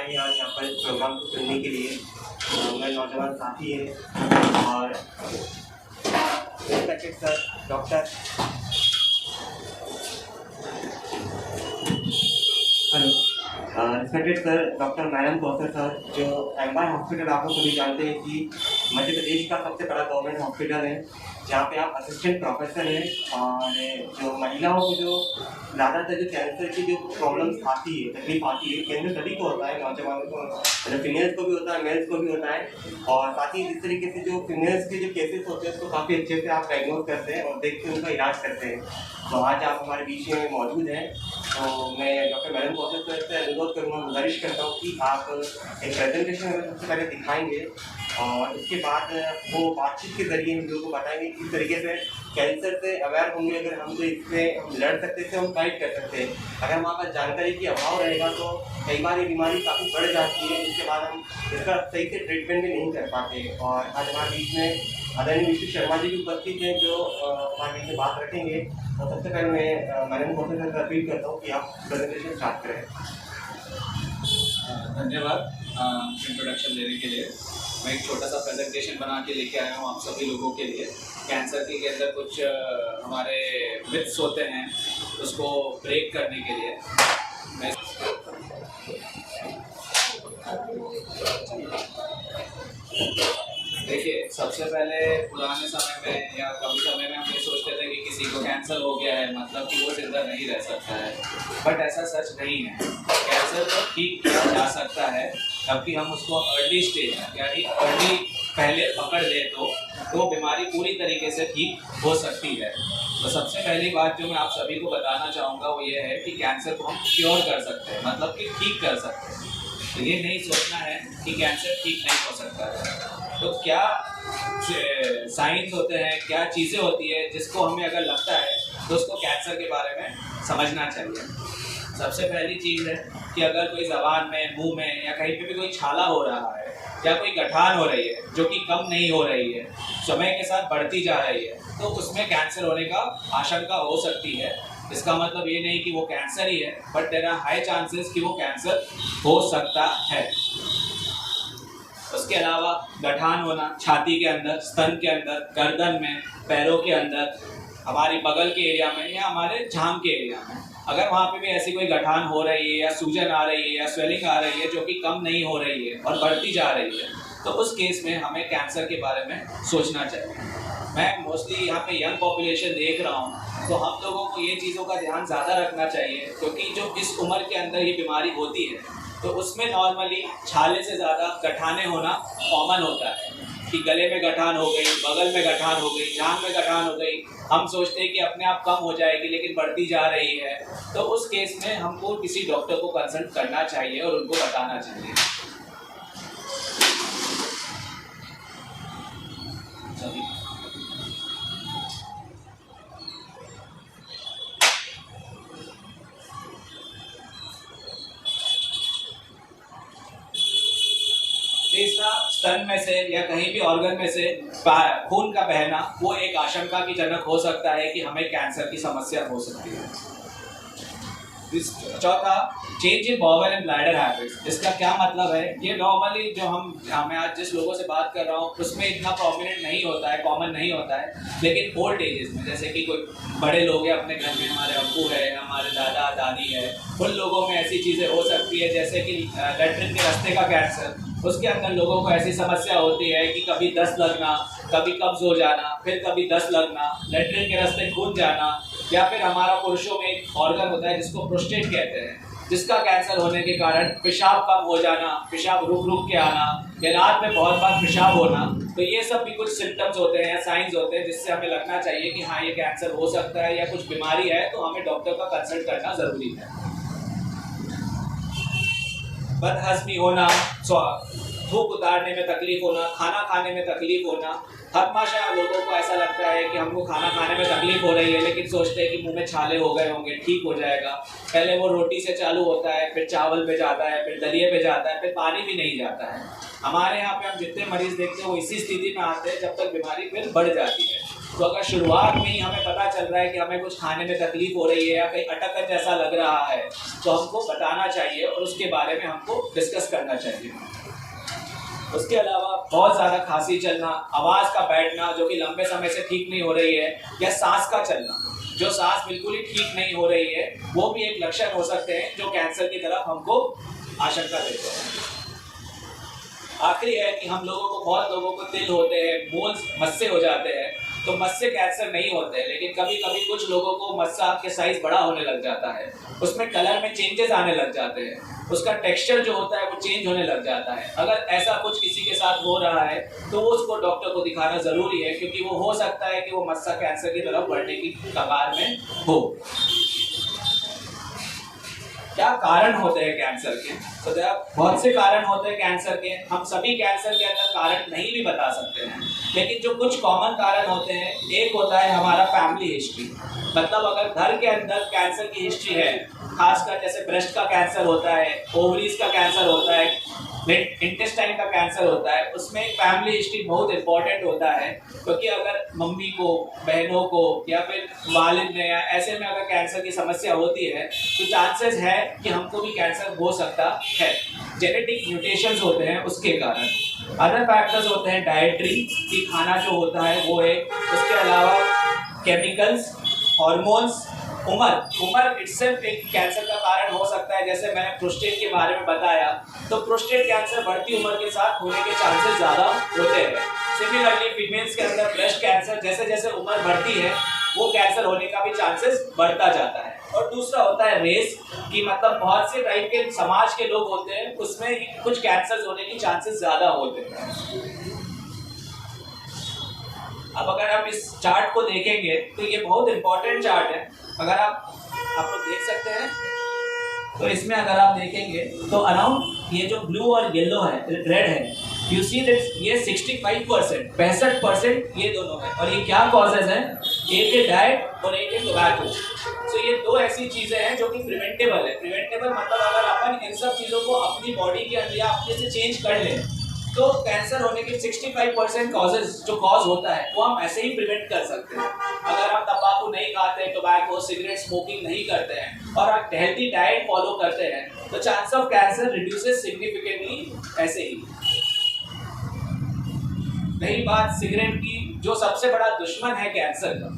हैं आज यहाँ पर इस प्रोग्राम को सुनने के लिए। मेरे नौजवान साथी हैं और sir doctor respected sir doctor madam Kaushal sir, जो एम्बाई हॉस्पिटल आप लोग सभी जानते हैं कि मध्य प्रदेश का सबसे बड़ा गवर्नमेंट हॉस्पिटल है, जहाँ पे आप असिस्टेंट प्रोफेसर हैं। और जो महिलाओं को जो ज़्यादातर जो कैंसर की जो प्रॉब्लम्स आती है, तकलीफ आती है, कैंसर सभी को होता है, नौजवानों को, मतलब फीमेल्स को भी होता है, मेल्स को भी होता है। और साथ ही इस तरीके से जो फीमेल्स के जो केसेस होते हैं उसको काफ़ी अच्छे से आप डायग्नोज करते हैं और देख के उनका इलाज करते हैं। तो आज आप हमारे बीच में मौजूद हैं, तो मैं डॉक्टर मैडम कौशल सर से अनुरोध करूँगा, गुजारिश करता हूँ कि आप एक प्रेजेंटेशन हमें सबसे पहले दिखाएंगे और इसके बाद वो बातचीत के जरिए हम लोगों को बताएंगे किस तरीके से कैंसर से अवेयर होंगे। अगर हम तो इससे हम लड़ सकते थे, हम फाइट कर सकते हैं। अगर हमारे पास जानकारी की अभाव रहेगा तो कई बार ये बीमारी काफ़ी बढ़ जाती है, जिसके बाद हम इसका सही से ट्रीटमेंट भी नहीं कर पाते। और आज हमारे बीच में आदरणीय विष्णु शर्मा जी भी उपस्थित हैं, जो हमारे बीच में बात रखेंगे। तो सबसे पहले मैं मैडम कौशल सर से अपील करता हूँ कि आप प्रेजेंटेशन स्टार्ट करें। धन्यवाद इंट्रोडक्शन देने के लिए। मैं एक छोटा सा प्रेजेंटेशन बना के लेके आया हूँ आप सभी लोगों के लिए। कैंसर के अंदर कुछ हमारे मिथ्स होते हैं, उसको ब्रेक करने के लिए मैं देखिए, सबसे पहले पुराने समय में या कभी समय में हम ये सोचते थे कि किसी को कैंसर हो गया है मतलब कि वो जिंदा नहीं रह सकता है, बट ऐसा सच नहीं है। कैंसर तो ठीक किया जा सकता है, जबकि हम उसको अर्ली स्टेज यानी अर्ली पहले पकड़ ले तो बीमारी पूरी तरीके से ठीक हो सकती है। तो सबसे पहली बात जो मैं आप सभी को बताना चाहूँगा वो ये है कि कैंसर को हम क्योर कर सकते हैं, मतलब कि ठीक कर सकते हैं। तो ये नहीं सोचना है कि कैंसर ठीक नहीं हो सकता है। तो क्या साइंस होते हैं, क्या चीज़ें होती है जिसको हमें अगर लगता है तो उसको कैंसर के बारे में समझना चाहिए। सबसे पहली चीज़ है कि अगर कोई ज़बान में, मुंह में या कहीं पे भी कोई छाला हो रहा है या कोई गठान हो रही है जो कि कम नहीं हो रही है, समय के साथ बढ़ती जा रही है, तो उसमें कैंसर होने का आशंका हो सकती है। इसका मतलब ये नहीं कि वो कैंसर ही है, but there are high chances कि वो कैंसर हो सकता है। उसके अलावा गठान होना छाती के अंदर, स्तन के अंदर, गर्दन में, पैरों के अंदर, हमारी बगल के एरिया में या हमारे जांघ के एरिया में, अगर वहाँ पे भी ऐसी कोई गठान हो रही है या सूजन आ रही है या स्वेलिंग आ रही है जो कि कम नहीं हो रही है और बढ़ती जा रही है, तो उस केस में हमें कैंसर के बारे में सोचना चाहिए। मैं मोस्टली यहाँ पे यंग पॉपुलेशन देख रहा हूँ, तो हम लोगों को ये चीज़ों का ध्यान ज़्यादा रखना चाहिए, क्योंकि जो इस उम्र के अंदर ये बीमारी होती है तो उसमें नॉर्मली छाले से ज़्यादा गठाने होना कॉमन होता है कि गले में गठान हो गई, बगल में गठान हो गई, जांघ में गठान हो गई। हम सोचते हैं कि अपने आप कम हो जाएगी, लेकिन बढ़ती जा रही है। तो उस केस में हमको किसी डॉक्टर को कंसल्ट करना चाहिए और उनको बताना चाहिए। तीसरा, स्तन में से या कहीं भी ऑर्गन में से खून का बहना, वो एक आशंका की जनक हो सकता है कि हमें कैंसर की समस्या हो सकती है। चौथा, change in bowel and bladder habits. इसका क्या मतलब है? ये नॉर्मली जो मैं आज जिस लोगों से बात कर रहा हूँ उसमें इतना प्रोमिनेंट नहीं होता है, कॉमन नहीं होता है, लेकिन ओल्ड एजेस में, जैसे कि कोई बड़े लोग हैं अपने घर में, हमारे अब्बू है, हमारे दादा दादी है, उन लोगों में ऐसी चीज़ें हो सकती है जैसे कि लैट्रिन के रास्ते का कैंसर। उसके अंदर लोगों को ऐसी समस्या होती है कि कभी दस्त लगना, कभी कब्ज हो जाना, फिर कभी दस्त लगना, लैट्रिन के रास्ते खून जाना, या फिर हमारा पुरुषों में एक ऑर्गन होता है जिसको प्रोस्टेट कहते हैं, जिसका कैंसर होने के कारण पेशाब कम हो जाना, पेशाब रुक के आना या रात में बहुत बार पेशाब होना। तो ये सब भी कुछ सिम्टम्स होते हैं या साइंस होते हैं जिससे हमें लगना चाहिए कि हाँ, ये कैंसर हो सकता है या कुछ बीमारी है, तो हमें डॉक्टर का कंसल्ट करना ज़रूरी है। बदहज़मी होना, थूक उतारने में तकलीफ होना, खाना खाने में तकलीफ होना। हमेशा लोगों को ऐसा लगता है कि हमको खाना खाने में तकलीफ हो रही है, लेकिन सोचते हैं कि मुंह में छाले हो गए होंगे, ठीक हो जाएगा। पहले वो रोटी से चालू होता है, फिर चावल पे जाता है, फिर दलिए पे जाता है, फिर पानी भी नहीं जाता है। हमारे यहाँ पे हम जितने मरीज देखते हैं वो इसी स्थिति में आते हैं जब तक बीमारी फिर बढ़ जाती है। तो अगर शुरुआत में ही हमें पता चल रहा है कि हमें कुछ खाने में तकलीफ हो रही है या कहीं अटकन जैसा लग रहा है, तो हमको बताना चाहिए और उसके बारे में हमको डिस्कस करना चाहिए। उसके अलावा बहुत ज़्यादा खांसी चलना, आवाज़ का बैठना जो कि लंबे समय से ठीक नहीं हो रही है, या सांस का चलना, जो सांस बिल्कुल ही ठीक नहीं हो रही है, वो भी एक लक्षण हो सकते हैं जो कैंसर की तरफ हमको आशंका देते हैं। आखिरी है कि हम लोगों को, बहुत लोगों को तिल होते हैं, मोल्स, मस्से हो जाते हैं, तो मस्से कैंसर नहीं होते हैं, लेकिन कभी कभी कुछ लोगों को मस्सा के साइज बड़ा होने लग जाता है, उसमें कलर में चेंजेस आने लग जाते हैं, उसका टेक्सचर जो होता है वो चेंज होने लग जाता है। अगर ऐसा कुछ किसी के साथ हो रहा है तो वो उसको डॉक्टर को दिखाना ज़रूरी है, क्योंकि वो हो सकता है कि वो मस्सा कैंसर की तरफ बढ़ने की कगार में हो। क्या कारण होते हैं कैंसर के? तो बहुत से कारण होते हैं कैंसर के। हम सभी कैंसर के अंदर कारण नहीं भी बता सकते हैं, लेकिन जो कुछ कॉमन कारण होते हैं, एक होता है हमारा फैमिली हिस्ट्री। मतलब अगर घर के अंदर कैंसर की हिस्ट्री है, खासकर जैसे ब्रेस्ट का कैंसर होता है, ओवरीज का कैंसर होता है, इंटेस्टाइन का कैंसर होता है, उसमें फैमिली हिस्ट्री बहुत इंपॉर्टेंट होता है, क्योंकि अगर मम्मी को, बहनों को या फिर वालिद ने या ऐसे में अगर कैंसर की समस्या होती है तो चांसेस है कि हमको भी कैंसर हो सकता है। जेनेटिक म्यूटेशंस होते हैं उसके कारण। अदर फैक्टर्स होते हैं डाइटरी, कि खाना जो होता है वो है, उसके अलावा केमिकल्स, हॉर्मोन्स, उम्र इटसेल्फ एक कैंसर का कारण हो सकता है। जैसे मैंने प्रोस्टेट के बारे में बताया, तो प्रोस्टेट कैंसर बढ़ती उम्र के साथ होने के चांसेस ज़्यादा होते हैं। सिमिलरली फीमेल्स के अंदर ब्रेस्ट कैंसर जैसे जैसे उम्र बढ़ती है वो कैंसर होने का भी चांसेस बढ़ता जाता है। और दूसरा होता है रेस, कि मतलब बहुत से टाइप के समाज के लोग होते हैं, उसमें कुछ कैंसर होने की चांसेस ज़्यादा होते हैं। अब अगर आप इस चार्ट को देखेंगे तो ये बहुत इंपॉर्टेंट चार्ट है। अगर आप लोग देख सकते हैं, तो इसमें अगर आप देखेंगे तो अराउंड ये जो ब्लू और येलो है, रेड है, यू सी दैट ये 65%, 65% ये दोनों है। और ये क्या कॉजेज हैं? एक है डाइट और एक है टोबैको। सो ये दो ऐसी चीज़ें हैं जो कि प्रिवेंटेबल है। प्रिवेंटेबल मतलब अगर अपन इन सब चीज़ों को अपनी बॉडी के अंदर या अपने से चेंज कर लें तो कैंसर होने के 65% कॉजेज जो कॉज होता है वो हम ऐसे ही प्रिवेंट कर सकते हैं। अगर आप तंबाकू नहीं खाते, टोबैको, सिगरेट स्मोकिंग नहीं करते हैं और आप हेल्थी डाइट फॉलो करते हैं, तो chance of cancer reduces significantly ऐसे ही। रही बात सिगरेट की, जो सबसे बड़ा दुश्मन है कैंसर का,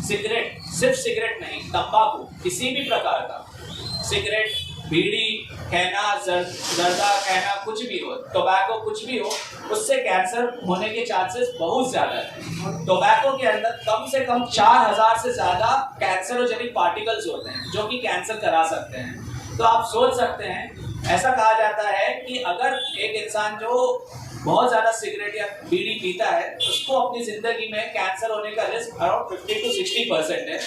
सिगरेट, सिर्फ सिगरेट नहीं, तंबाकू किसी भी प्रकार का, सिगरेट, बीड़ी, कहना, जर्दा कहना, कुछ भी हो, टोबैको कुछ भी हो, उससे कैंसर होने के चांसेस बहुत ज़्यादा है। टोबैको के अंदर कम से कम 4000 से ज़्यादा कैंसरोजेनिक पार्टिकल्स होते हैं जो कि कैंसर करा सकते हैं। तो आप सोच सकते हैं, ऐसा कहा जाता है कि अगर एक इंसान जो बहुत ज़्यादा सिगरेट या बीड़ी पीता है, उसको अपनी ज़िंदगी में कैंसर होने का रिस्क अराउंड 50 to 60% है।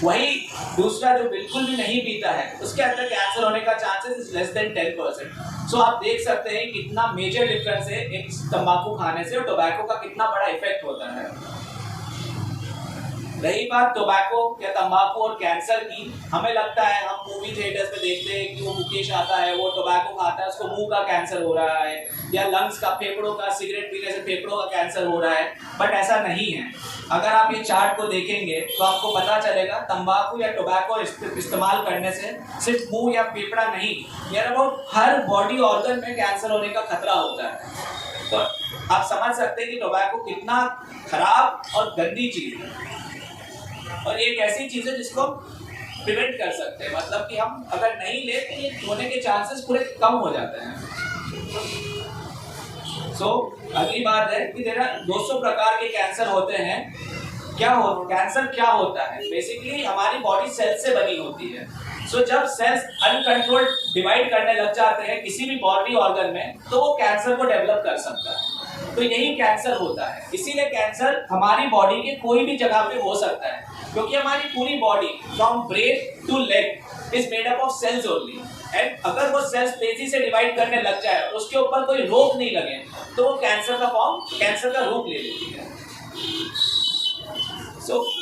वही दूसरा जो बिल्कुल भी नहीं पीता है, उसके अंदर कैंसर होने का चांसेस इज लेस देन 10%। सो आप देख सकते हैं कितना मेजर डिफरेंस है एक तंबाकू खाने से और टोबैको का कितना बड़ा इफेक्ट होता है। रही बात टोबैको या तंबाकू और कैंसर की, हमें लगता है, हम मूवी थिएटर्स में देखते हैं कि वो मुकेश आता है, वो टोबैको खाता है, उसको मुंह का कैंसर हो रहा है, या लंग्स का, फेफड़ों का, सिगरेट पीने से फेफड़ों का कैंसर हो रहा है, बट ऐसा नहीं है। अगर आप ये चार्ट को देखेंगे तो आपको पता चलेगा तंबाकू या टोबैको इस्तेमाल करने से सिर्फ मुंह या फेफड़ा नहीं, यार अबाउट हर बॉडी ऑर्गन में कैंसर होने का खतरा होता है। तो आप समझ सकते हैं कि टोबैको कितना खराब और गंदी चीज़ है, और एक ऐसी चीज़ है जिसको प्रिवेंट कर सकते हैं। मतलब कि हम अगर नहीं ले तो ये होने के चांसेस पूरे कम हो जाते हैं। अगली बात है कि 200 प्रकार के कैंसर होते हैं। कैंसर क्या होता है? बेसिकली हमारी बॉडी सेल से बनी होती है। जब सेल्स अनकंट्रोल्ड डिवाइड करने लग जाते हैं किसी भी बॉडी ऑर्गन में, तो वो कैंसर को डेवलप कर सकता है। तो यही कैंसर होता है। इसीलिए कैंसर हमारी बॉडी के कोई भी जगह पे हो सकता है, क्योंकि हमारी पूरी body from brain to leg is made up of cells only. And अगर वो सेल्स तेजी से डिवाइड करने लग जाए और उसके ऊपर कोई रोक नहीं लगे, तो वो कैंसर का रूप ले लेती है।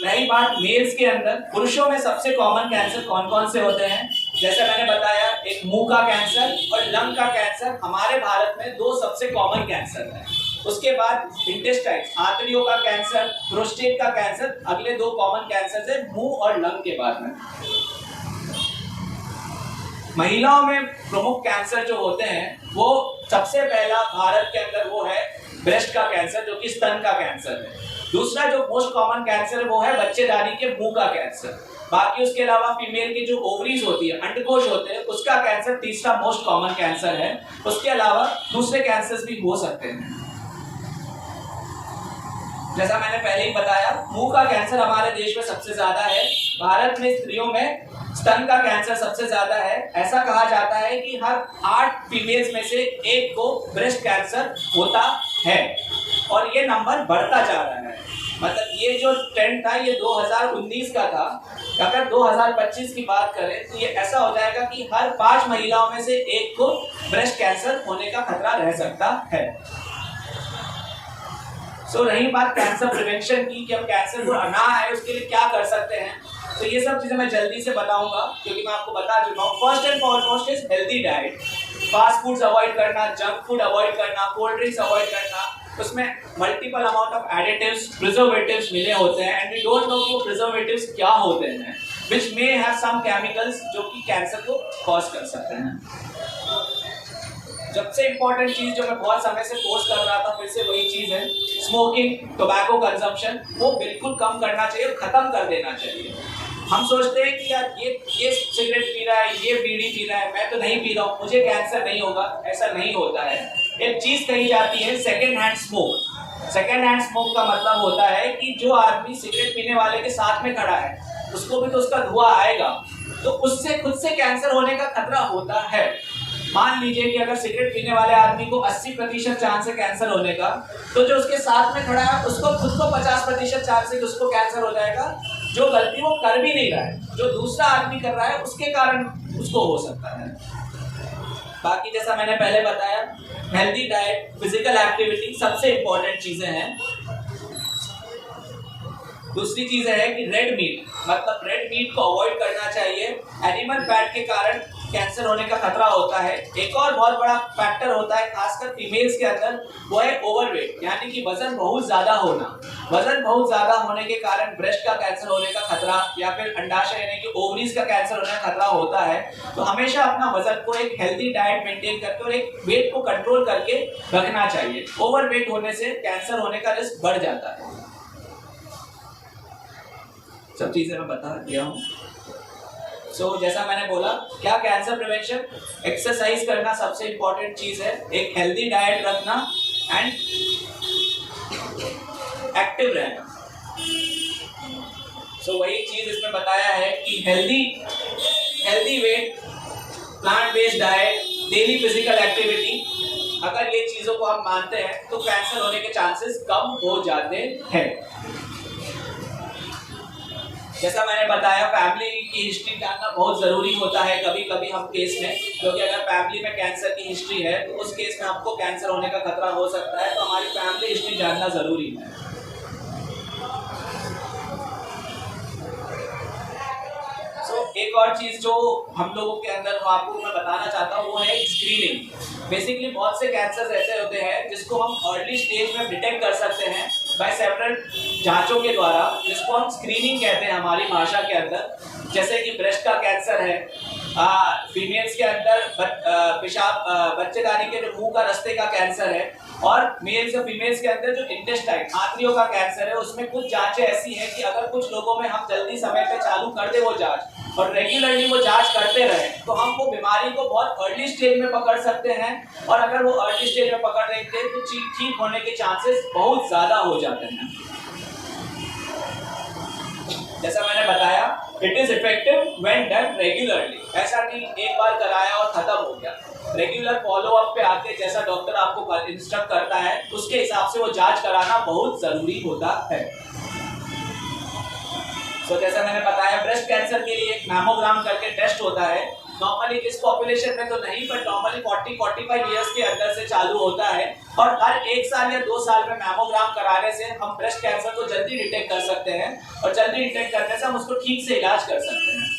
रही बात मेल्स के अंदर, पुरुषों में सबसे कॉमन कैंसर कौन कौन से होते हैं? जैसे मैंने बताया, एक मुंह का कैंसर और लंग का कैंसर हमारे भारत में 2 सबसे कॉमन कैंसर है। उसके बाद इंटेस्टाइन, आंतड़ियों का कैंसर, प्रोस्टेट का कैंसर, अगले 2 कॉमन कैंसर है मुंह और लंग के बाद में। महिलाओं में प्रमुख कैंसर जो होते हैं वो सबसे पहला भारत के अंदर वो है ब्रेस्ट का कैंसर, जो कि स्तन का कैंसर है। दूसरा जो मोस्ट कॉमन कैंसर है वो है बच्चेदानी के मुंह का कैंसर। बाकी उसके अलावा फीमेल की जो ओवरीज होती है, अंडकोश होते हैं, उसका कैंसर तीसरा मोस्ट कॉमन कैंसर है। उसके अलावा दूसरे कैंसर्स भी हो सकते हैं। जैसा मैंने पहले ही बताया, मुंह का कैंसर हमारे देश में सबसे ज्यादा है। भारत में स्त्रियों में स्तन का कैंसर सबसे ज्यादा है। ऐसा कहा जाता है कि हर 8 फीमेल्स में से 1 को ब्रेस्ट कैंसर होता है और ये नंबर बढ़ता जा रहा है। मतलब ये जो ट्रेंड था ये 2019 का था। अगर 2025 की बात करें तो ये ऐसा हो जाएगा कि हर 5 महिलाओं में से 1 को ब्रेस्ट कैंसर होने का खतरा रह सकता है। रही बात कैंसर प्रिवेंशन की कि हम कैंसर को ना आए उसके लिए क्या कर सकते हैं, तो ये सब चीजें मैं जल्दी से बताऊंगा क्योंकि मैं आपको बता चुका हूँ। First and foremost is healthy diet. Fast foods avoid करना, जंक फूड अवॉइड करना, कोल्ड ड्रिंक्स अवॉइड करना। उसमें multiple amount of additives, preservatives मिले होते हैं एंड वी डोंट नो कि वो प्रिजर्वेटिव्स क्या होते हैं, which may have some chemicals जो कि कैंसर को कॉज कर सकते हैं। सबसे इंपॉर्टेंट चीज जो मैं बहुत समय से कोर्स कर रहा था, फिर से वही चीज है, स्मोकिंग, टोबैको कंजम्पशन, वो बिल्कुल कम करना चाहिए, खत्म कर देना चाहिए। हम सोचते हैं कि यार ये सिगरेट पी रहा है, ये बीड़ी पी रहा है, मैं तो नहीं पी रहा हूँ, मुझे कैंसर नहीं होगा। ऐसा नहीं होता है। एक चीज कही जाती है second hand smoke. Second hand smoke का मतलब होता है कि जो आदमी सिगरेट पीने वाले के साथ में खड़ा है उसको भी तो उसका धुआं आएगा, तो उससे खुद से कैंसर होने का खतरा होता है। मान लीजिए कि अगर सिगरेट पीने वाले आदमी को 80% चांस है कैंसर होने का, तो जो उसके साथ में खड़ा है उसको खुद को 50% चांस है कि उसको कैंसर हो जाएगा। जो गलती वो कर भी नहीं रहा है, जो दूसरा आदमी कर रहा है उसके कारण उसको हो सकता है। बाकी जैसा मैंने पहले बताया, हेल्दी डाइट, फिजिकल एक्टिविटी सबसे इंपॉर्टेंट चीजें हैं। दूसरी चीज है कि रेड मीट, मतलब रेड मीट को अवॉइड करना चाहिए। एनिमल फैट के कारण कैंसर होने का खतरा होता है। एक और बहुत बड़ा फैक्टर होता है खासकर फीमेल्स के अंदर, वो है ओवरवेट, यानी कि वजन बहुत ज्यादा होना। वजन बहुत ज्यादा होने के कारण ब्रेस्ट का कैंसर होने का खतरा या फिर अंडाशय यानी कि ओवरीज का कैंसर होने का खतरा होता है। तो हमेशा अपना वजन को एक हेल्दी डाइट मेंटेन करके और एक वेट को कंट्रोल करके रखना चाहिए। ओवरवेट होने से कैंसर होने का रिस्क बढ़ जाता है। सब चीजें मैं बता दिया हूँ। जैसा मैंने बोला, क्या कैंसर प्रिवेंशन, एक्सरसाइज करना सबसे इंपॉर्टेंट चीज है, एक हेल्दी डाइट रखना एंड एक्टिव रहना। वही चीज इसमें बताया है कि healthy weight, plant based diet, daily physical activity, अगर ये चीजों को हम मानते हैं तो कैंसर होने के चांसेस कम हो जाते हैं। जैसा मैंने बताया, फैमिली की हिस्ट्री जानना बहुत ज़रूरी होता है कभी कभी हम केस में, क्योंकि अगर फैमिली में कैंसर की हिस्ट्री है तो उस केस में हमको कैंसर होने का खतरा हो सकता है, तो हमारी फैमिली हिस्ट्री जानना ज़रूरी है। एक और चीज़ जो हम लोगों के अंदर आपको मैं बताना चाहता हूँ वो है स्क्रीनिंग। बेसिकली बहुत से कैंसर ऐसे होते हैं जिसको हम अर्ली स्टेज में डिटेक्ट कर सकते हैं बाय सेवरल जांचों के द्वारा, जिसको हम स्क्रीनिंग कहते हैं हमारी भाषा के अंदर। जैसे कि ब्रेस्ट का कैंसर है, फीमेल्स के अंदर पेशाब बच्चेदानी के जो मुंह का रास्ते का कैंसर है, और मेल्स और फीमेल्स के अंदर जो इंटेस्टाइन आंतड़ियों का कैंसर है। उसमें कुछ जांचें ऐसी हैं कि अगर कुछ लोगों में हम जल्दी समय पे चालू कर दे वो जांच और रेगुलरली वो जांच करते रहे तो हम वो बीमारी को बहुत अर्ली स्टेज में पकड़ सकते हैं, और अगर वो अर्ली स्टेज में पकड़ लेते हैं तो ठीक होने के चांसेस बहुत ज्यादा हो जाते हैं। जैसा मैंने बताया, it is effective when done regularly. ऐसा नहीं एक बार कराया और खत्म हो गया। रेगुलर फॉलो अप पे आके जैसा डॉक्टर आपको इंस्ट्रक्ट करता है उसके हिसाब से वो जांच कराना बहुत जरूरी होता है। जैसा मैंने बताया, ब्रेस्ट कैंसर के लिए एक मैमोग्राम करके टेस्ट होता है। नॉर्मली इस पॉपुलेशन में तो नहीं, पर नॉर्मली 40-45 इयर्स के अंदर से चालू होता है, और हर 1 साल या 2 साल में मैमोग्राम कराने से हम ब्रेस्ट कैंसर को जल्दी डिटेक्ट कर सकते हैं, और जल्दी डिटेक्ट करने से हम उसको ठीक से इलाज कर सकते हैं।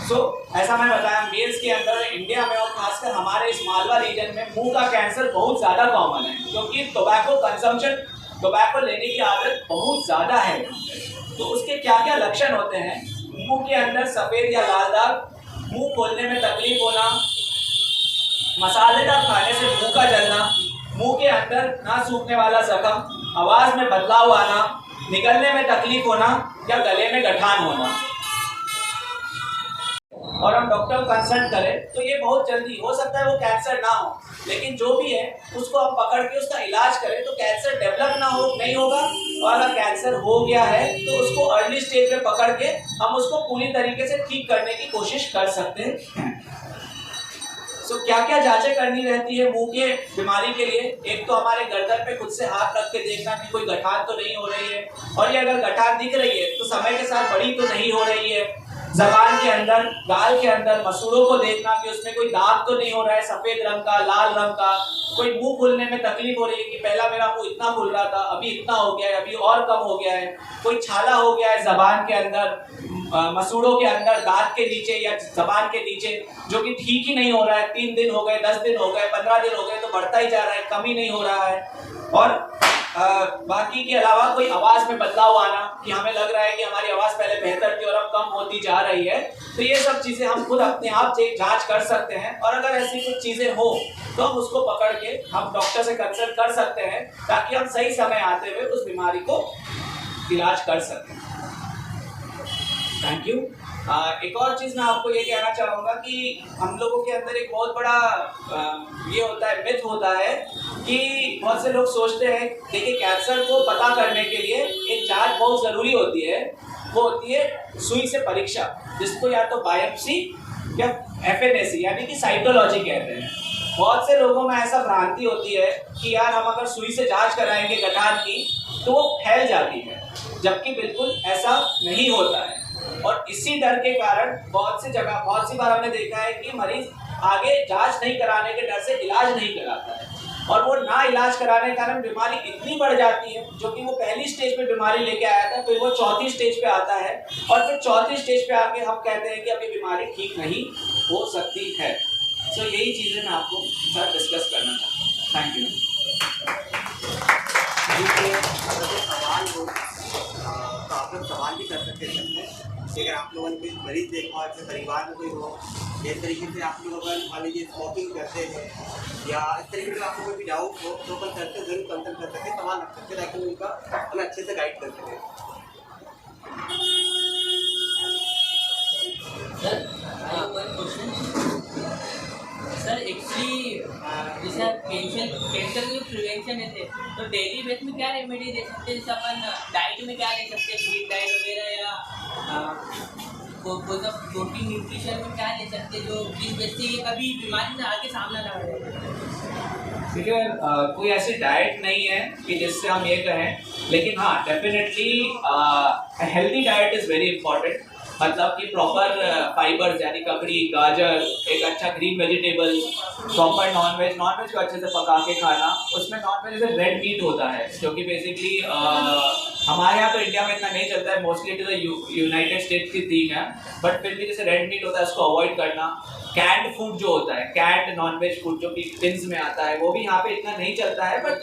ऐसा मैं बताया, मेल्स के अंदर इंडिया में और खासकर हमारे इस मालवा रीजन में मुंह का कैंसर बहुत ज़्यादा कॉमन है, क्योंकि टोबैको लेने की आदत बहुत ज़्यादा है। तो उसके क्या क्या लक्षण होते हैं? मुंह के अंदर सफ़ेद या लाल दाग, मुंह खोलने में तकलीफ होना, मसालेदार खाने से मुंह का जलना, मुंह के अंदर ना सूखने वाला जख्म, आवाज़ में बदलाव आना, निगलने में तकलीफ होना या गले में गठान होना। और हम डॉक्टर को कंसल्ट करें तो ये बहुत जल्दी हो सकता है वो कैंसर ना हो, लेकिन जो भी है उसको हम पकड़ के उसका इलाज करें तो कैंसर डेवलप नहीं होगा। और अगर कैंसर हो गया है तो उसको अर्ली स्टेज में पकड़ के हम उसको पूरी तरीके से ठीक करने की कोशिश कर सकते हैं। क्या क्या जांचें करनी रहती है मुंह के बीमारी के लिए? एक तो हमारे गर्दन पे खुद से हाथ रख के देखना कि कोई गठान तो नहीं हो रही है, और ये अगर गठान दिख रही है तो समय के साथ बड़ी तो नहीं हो रही है। जबान के अंदर, गाल के अंदर मसूड़ों को देखना कि उसमें कोई दाग तो नहीं हो रहा है, सफेद रंग का, लाल रंग का। कोई मुंह खुलने में तकलीफ हो रही है कि पहला मेरा मुंह इतना खुल रहा था, अभी इतना हो गया है, अभी और कम हो गया है। कोई छाला हो गया है जबान के अंदर, मसूड़ों के अंदर, दांत के नीचे या जबान के नीचे, जो कि ठीक ही नहीं हो रहा है। 3 दिन हो गए, 10 दिन हो गए, 15 दिन हो गए तो बढ़ता ही जा रहा है, कम ही नहीं हो रहा है। और बाकी के अलावा कोई आवाज़ में बदलाव आना कि हमें लग रहा है कि हमारी आवाज़ पहले बेहतर थी और अब कम होती जा रही है। तो ये सब चीज़ें हम खुद अपने आप से जांच कर सकते हैं, और अगर ऐसी कुछ चीज़ें हो तो हम उसको पकड़ के हम डॉक्टर से कंसल्ट कर सकते हैं, ताकि हम सही समय आते हुए उस बीमारी को इलाज कर सकें। Thank you. एक और चीज़ मैं आपको ये कहना चाहूँगा कि हम लोगों के अंदर एक बहुत बड़ा ये होता है, मिथ होता है कि बहुत से लोग सोचते हैं, देखिए कैंसर को पता करने के लिए एक जांच बहुत ज़रूरी होती है, वो होती है सुई से परीक्षा, जिसको या तो बायोप्सी या FNAC यानी कि साइटोलॉजी कहते हैं। बहुत से लोगों में ऐसा भ्रांति होती है कि यार हम अगर सुई से जांच कराएंगे गठान की तो वो फैल जाती है, जबकि बिल्कुल ऐसा नहीं होता है। और इसी डर के कारण बहुत सी बार हमने देखा है कि मरीज आगे जांच नहीं कराने के डर से इलाज नहीं कराता है, और वो ना इलाज कराने के कारण बीमारी इतनी बढ़ जाती है, जो कि वो पहली स्टेज पे बीमारी लेके आया था, फिर वो चौथी स्टेज पे आता है, और फिर चौथी स्टेज पे आके हम कहते हैं कि अभी बीमारी ठीक नहीं हो सकती है। सो यही चीज़ें मैं आपको साथ डिस्कस करना चाहता हूँ। Thank you. सवाल हो तो आप लोग सवाल भी कर सकते हैं। अगर आप लोगों ने कोई मरीज देखा हो, अपने परिवार में कोई हो, इस तरीके से आप लोग अगर मान लीजिए स्मोकिंग करते हैं या इस तरीके से आपको कोई भी डाउट हो तो कंसल्ट जरूर कंसल्ट कर सकते, सवाल रख सकते, ताकि उनका हमें अच्छे से गाइड कर सकें। सर एक्चुअली जैसे कैंसर की प्रिवेंशन है तो डेली बेस में क्या रेमेडी दे सकते हैं? जैसे अपन डाइट में क्या ले सकते हैं, स्वीट डाइट वगैरह, या प्रोटीन न्यूट्रिशन में क्या ले सकते हैं जो जिस वजह से ये कभी बीमारी से आगे सामना ना हो? देखिए कोई ऐसी डाइट नहीं है कि जिससे हम ये कहें, लेकिन हाँ definitely healthy diet is very important. मतलब कि प्रॉपर फाइबर्स यानी ककड़ी, गाजर, एक अच्छा ग्रीन वेजिटेबल, प्रॉपर नॉनवेज को अच्छे से पका के खाना। उसमें नॉनवेज जैसे रेड मीट होता है, जो कि बेसिकली हमारे यहाँ तो इंडिया में इतना नहीं चलता है, मोस्टली तो यूनाइटेड स्टेट्स की थीम है, बट फिर भी जैसे रेड मीट होता है उसको अवॉइड करना। कैंड फूड जो होता है, कैंड नॉनवेज फूड जो कि टिन्स में आता है, वो भी यहाँ पे इतना नहीं चलता है, बट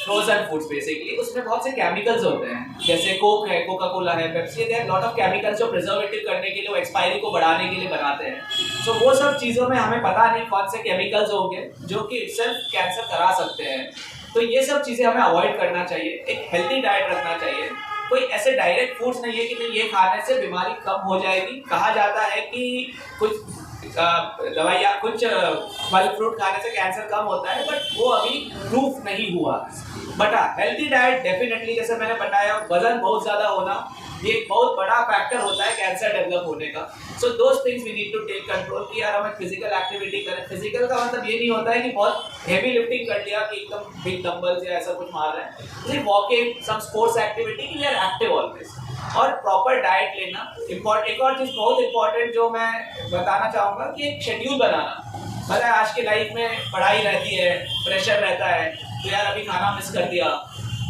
फ्रोजन फूड्स बेसिकली उसमें बहुत से केमिकल्स होते हैं, जैसे कोक है, कोका कोला है, पेप्सी है, लॉट ऑफ केमिकल्स जो प्रिजर्वेटिव करने के लिए, वो एक्सपायरी को बढ़ाने के लिए बनाते हैं। सो वो सब चीज़ों में हमें पता नहीं कौन से केमिकल्स होंगे जो कि इटसेल्फ कैंसर करा सकते हैं। तो ये सब चीज़ें हमें अवॉइड करना चाहिए, एक हेल्थी डाइट रखना चाहिए। कोई ऐसे डायरेक्ट फूड्स नहीं है कि नहीं ये खाने से बीमारी कम हो जाएगी। कहा जाता है कि कुछ दवाइयाँ, कुछ फल फ्रूट खाने से कैंसर कम होता है, बट वो अभी प्रूफ नहीं हुआ। बट हेल्थी डाइट डेफिनेटली, जैसे मैंने बताया, वजन बहुत ज़्यादा होना ये एक बहुत बड़ा फैक्टर होता है कैंसर डेवलप होने का। So those things we need to take control कि यार हमें फिजिकल एक्टिविटी करें। फिजिकल का मतलब ये नहीं होता है कि बहुत हेवी लिफ्टिंग कर लिया कि एकदम बिग डंबल्स या ऐसा कुछ मार रहे हैं। जैसे walking, some sports activity, we are active always, और प्रॉपर डाइट लेना इम्पॉर्टेंट। एक और चीज़ बहुत इंपॉर्टेंट जो मैं बताना चाहूँगा कि एक शेड्यूल बनाना। मतलब आज की लाइफ में पढ़ाई रहती है, प्रेशर रहता है, तो यार अभी खाना मिस कर दिया,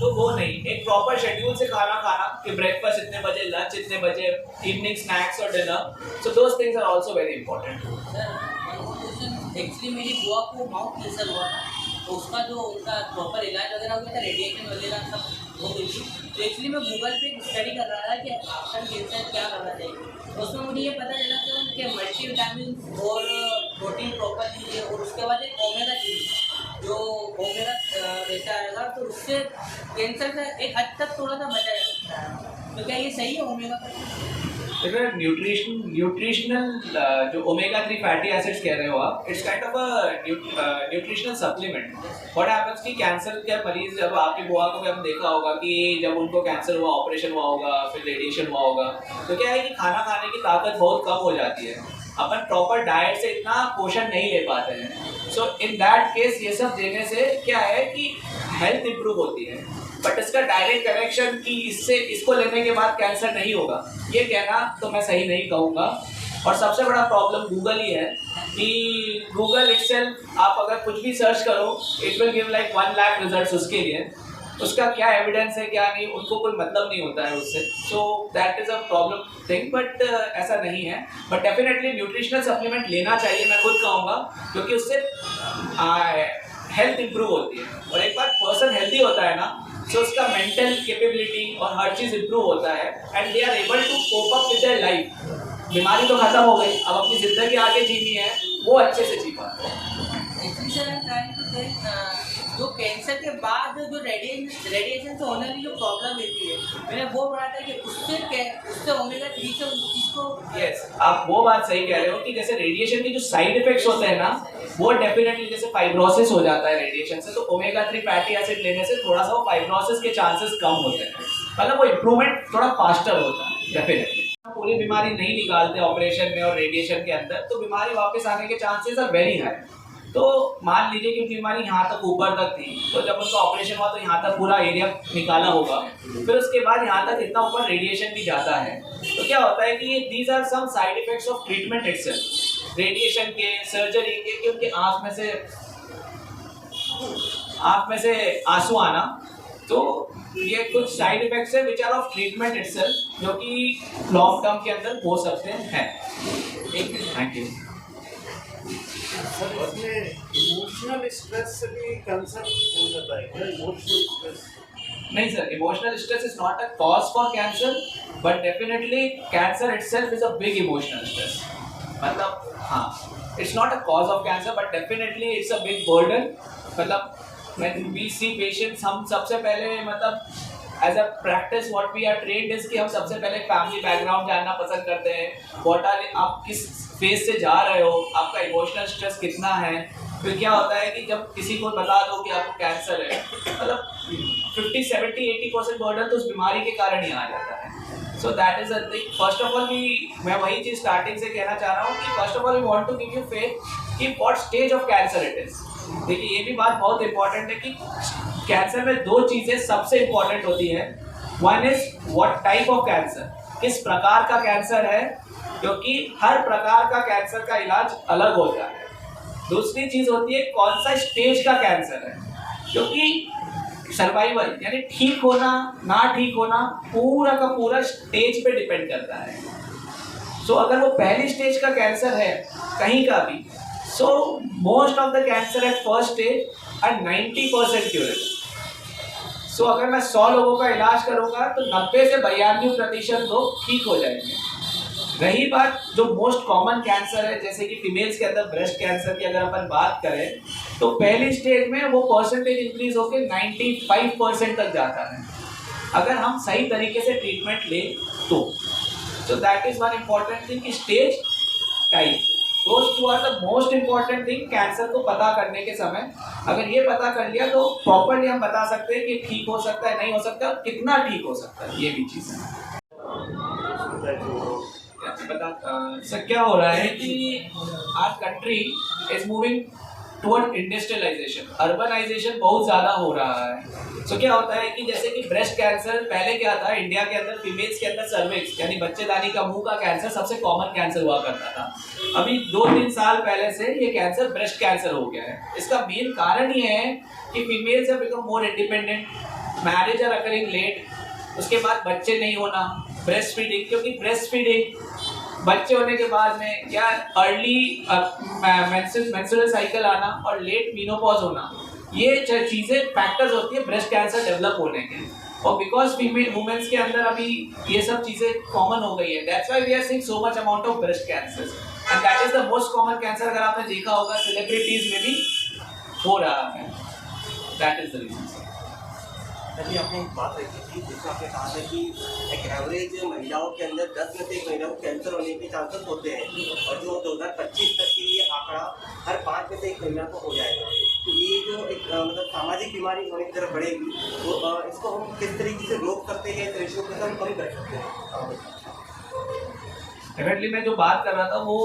तो वो नहीं, एक प्रॉपर शेड्यूल से खाना खाना कि ब्रेकफास्ट इतने बजे, लंच इतने बजे, इवनिंग स्नैक्स और dinner, so those things are also very important. Actually मेरी बुआ को माउथ कैंसर हुआ था, तो उसका जो उनका प्रॉपर इलाज वगैरह हो गया था, रेडिएशन वगैरह सब हो गई थी। तो एक्चुअली मैं गूगल पे स्टडी कर रहा था कि आफ्टर कैंसर क्या करना चाहिए। तो उसमें मुझे ये पता चला कि उनके मल्टीविटामिन और प्रोटीन प्रॉपर लीजिए, और उसके बाद एक ओमेगा 3 जो ओमेगा रहता है, तो उससे कैंसर से एक हद तक थोड़ा सा बचा जा सकता है। तो क्या ये सही है ओमेगा का? न्यूट्रिशनल जो ओमेगा 3 फैटी एसिड्स कह रहे हो आप, it's kind of a nutritional supplement. What happens कि कैंसर के मरीज, जब आपकी बुआ को भी हम देखा होगा कि जब उनको कैंसर हुआ, ऑपरेशन हुआ होगा, फिर रेडिएशन हुआ होगा, तो क्या है कि खाना खाने की ताकत बहुत कम हो जाती है, अपन प्रॉपर डाइट से इतना पोषण नहीं ले पाते हैं। सो इन दैट केस ये सब देने से क्या है कि हेल्थ इंप्रूव होती है, बट इसका डायरेक्ट कनेक्शन कि इससे इसको लेने के बाद कैंसर नहीं होगा, ये कहना तो मैं सही नहीं कहूँगा। और सबसे बड़ा प्रॉब्लम गूगल ही है कि गूगल इटसेल्फ आप अगर कुछ भी सर्च करो, it will give like 1 lakh results उसके लिए, उसका क्या एविडेंस है क्या नहीं, उनको कोई मतलब नहीं होता है उससे। So that is a problem thing, but ऐसा नहीं है। बट डेफिनेटली न्यूट्रिशनल सप्लीमेंट लेना चाहिए, मैं खुद कहूँगा, क्योंकि उससे हेल्थ इंप्रूव होती है। और एक बार पर्सन हेल्दी होता है ना, तो उसका मेंटल कैपेबिलिटी और हर चीज़ इंप्रूव होता है, and they are able to cope up with their life. बीमारी तो खत्म हो गई, अब अपनी ज़िंदगी आगे जीनी है, वो अच्छे से जी पाते हैं। जो कैंसर के बाद जो रेडिएशन से होने वाली जो प्रॉब्लम रहती है, मैंने वो पढ़ा था कि उससे ओमेगा 3 से उस चीज़ को। यस, आप वो बात सही कह रहे हो कि जैसे रेडिएशन के जो साइड इफेक्ट्स होते हैं ना, वो डेफिनेटली जैसे फाइब्रोसिस हो जाता है रेडिएशन से, तो ओमेगा 3 फैटी एसिड लेने से थोड़ा सा वो फाइब्रोसिस के चांसेस कम होते हैं, मतलब वो इम्प्रूवमेंट थोड़ा फास्टर होता है। डेफिनेटली पूरी बीमारी नहीं निकालते ऑपरेशन में और रेडिएशन के अंदर, तो बीमारी वापस आने के चांसेस आर वेरी हाई। तो मान लीजिए कि बीमारी यहाँ तक ऊपर तक थी, तो जब उनका ऑपरेशन हुआ तो यहाँ तक पूरा एरिया निकाला होगा, फिर उसके बाद यहाँ तक इतना ऊपर रेडिएशन भी जाता है। तो क्या होता है कि ये these are some side effects of treatment itself, radiation के, सर्जरी के, कि उनके आँख में से आंसू आना, तो ये कुछ साइड इफेक्ट्स है which are of treatment itself, जो कि लॉन्ग टर्म के अंदर हो सकते हैं। Thank you. सर, इसमें इमोशनल स्ट्रेस से भी कैंसर हो जाता है क्या? इमोशनल स्ट्रेस नहीं sir, emotional stress is not a cause for cancer, but definitely cancer itself is a big emotional stress. मतलब हाँ, it's not a cause of cancer, but definitely it's a big burden. मतलब when we C patients, हम सबसे पहले मतलब as a practice what we are trained is कि हम सबसे पहले फैमिली बैकग्राउंड जानना पसंद करते हैं। व्हाट आर, आप किस फेज से जा रहे हो, आपका इमोशनल स्ट्रेस कितना है। फिर क्या होता है कि जब किसी को बता दो कि आपको कैंसर है, मतलब 50, 70, 80% बर्डन तो उस बीमारी के कारण ही आ जाता है। सो that is a thing. First of all मैं वही चीज़ स्टार्टिंग से कहना चाह रहा हूँ कि first of all we want to give you faith कि what stage of cancer it is. देखिए ये भी बात बहुत इंपॉर्टेंट है कि कैंसर में 2 चीज़ें सबसे इंपॉर्टेंट होती है। One is what type of cancer, किस प्रकार का कैंसर है, क्योंकि हर प्रकार का कैंसर का इलाज अलग होता है। दूसरी चीज़ होती है कौन सा स्टेज का कैंसर है, क्योंकि सर्वाइवल यानी ठीक होना ना ठीक होना पूरा का पूरा स्टेज पे डिपेंड करता है। सो अगर वो पहली स्टेज का कैंसर है कहीं का भी, so most of the cancer at first stage are 90% curable. So अगर मैं 100 लोगों का इलाज करूंगा तो 90 से 92% लोग ठीक हो जाएंगे। रही बात जो मोस्ट कॉमन कैंसर है, जैसे कि फीमेल्स के अंदर ब्रेस्ट कैंसर की अगर अपन बात करें, तो पहली स्टेज में वो परसेंटेज इंक्रीज होकर 95% तक जाता है अगर हम सही तरीके से ट्रीटमेंट लें तो। So that is one important thing, stage type, those 2 are the most important thing cancer को पता करने के समय। अगर ये पता कर लिया तो प्रॉपरली हम बता सकते हैं कि ठीक हो सकता है, नहीं हो सकता, कितना ठीक हो सकता है, ये भी चीज़ है। सर क्या हो रहा है कि our country is moving toward industrialization, urbanization बहुत ज़्यादा हो रहा है। सो क्या होता है कि जैसे कि ब्रेस्ट कैंसर पहले क्या था, इंडिया के अंदर फीमेल्स के अंदर सर्विक्स यानी बच्चेदानी का मुंह का कैंसर सबसे कॉमन कैंसर हुआ करता था। अभी 2-3 साल पहले से ये कैंसर ब्रेस्ट कैंसर हो गया है। इसका मेन कारण ये है कि females have become more independent, marriage are occurring late, उसके बाद बच्चे नहीं होना, ब्रेस्ट फीडिंग, क्योंकि ब्रेस्ट फीडिंग बच्चे होने के बाद में या अर्ली मेंस्ट्रुअल साइकिल आना और लेट मीनोपॉज होना, ये चीज़ें फैक्टर्स होती है ब्रेस्ट कैंसर डेवलप होने के। और बिकॉज फीमेल वुमेन्स के अंदर अभी ये सब चीज़ें कॉमन हो गई है, that's why we are seeing so much amount of breast cancer and that is the most common cancer. अगर आपने देखा होगा सेलिब्रिटीज में भी हो रहा है, दैट इज द रीजन। अभी आपने एक बात रखी थी जिसमें आपने कहा था कि एक एवरेज महिलाओं के अंदर 10 में से 1 महिला को कैंसर होने के चांसेस होते हैं, और जो 2025 तक के लिए आंकड़ा हर 5 में से 1 महिला को हो जाएगा। तो ये जो एक मतलब सामाजिक बीमारी होने की तरफ बढ़ेगी, तो इसको हम किस तरीके से रोक सकते हैं, इस रेशियो को हम कम कर सकते हैं? डेफिनेटली मैं जो बात कर रहा था वो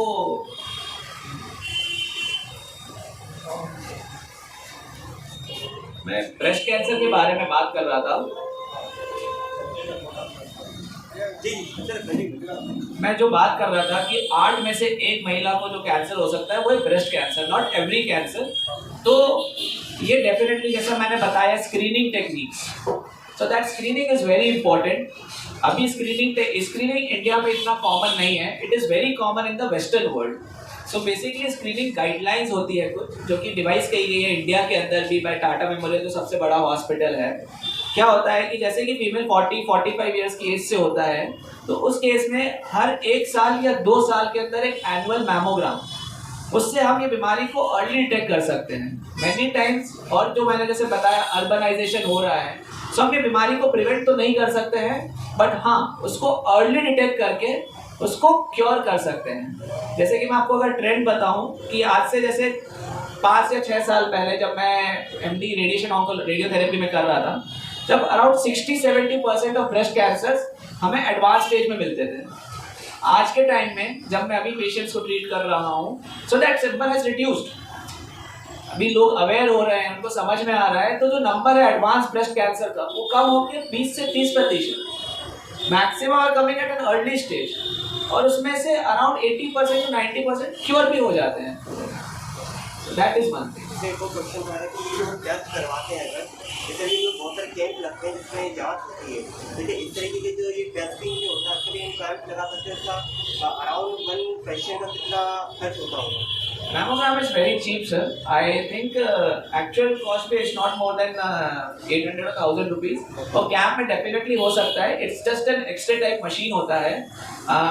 मैं ब्रेस्ट कैंसर के बारे में बात कर रहा था। जी सर, मैं जो बात कर रहा था कि 8 में से 1 महिला को जो कैंसर हो सकता है वो है breast cancer, not every cancer. तो ये डेफिनेटली जैसा मैंने बताया screening techniques, so that screening is very important. अभी स्क्रीनिंग इंडिया में इतना कॉमन नहीं है, it is very common in the western world. So basically screening guidelines होती है कुछ जो कि डिवाइस कही गई है इंडिया के अंदर भी बाय टाटा मेमोरियल, जो सबसे बड़ा हॉस्पिटल है। क्या होता है कि जैसे कि फीमेल 40-45 ईयर्स की एज से होता है, तो उस केस में हर 1 साल या 2 साल के अंदर एक एनुअल मैमोग्राम, उससे हम ये बीमारी को अर्ली डिटेक्ट कर सकते हैं मैनी टाइम्स। और जो मैंने जैसे बताया अर्बनाइजेशन हो रहा है, सो हम ये बीमारी को प्रिवेंट तो नहीं कर सकते हैं, बट हाँ उसको अर्ली डिटेक्ट करके उसको क्योर कर सकते हैं। जैसे कि मैं आपको अगर ट्रेंड बताऊं कि आज से जैसे 5 या 6 साल पहले जब मैं एमडी रेडियोथेरेपी में कर रहा था, जब अराउंड 60-70% ऑफ ब्रेस्ट कैंसर्स हमें एडवांस स्टेज में मिलते थे। आज के टाइम में जब मैं अभी पेशेंट्स को ट्रीट कर रहा हूँ, so that number has reduced. अभी लोग अवेयर हो रहे हैं, उनको समझ में आ रहा है, तो जो नंबर है एडवांस ब्रेस्ट कैंसर का वो कम होकर 20 से 30%, maximum are coming at an early stage, और उसमें से अराउंड 80% to 90% क्योर भी हो जाते हैं। That is one thing. जैसे वो क्वेश्चन आ रहा है कि जो टेस्ट करवाते हैं, अगर जैसे भी जो बहुत सारे कैंप लगते हैं जिसमें जांच होती है, जैसे इस तरीके के जो ये टेस्टिंग जो होता है उसके लिए हम कैंप लगा सकते हैं, उसका अराउंड 1 पेशेंट का कितना खर्च होता होगा? Mammogram is very cheap, sir. I think actual cost is not more than 800 or 1000 rupees. और कैंप में डेफिनेटली हो सकता है, it's just an x-ray type machine होता है।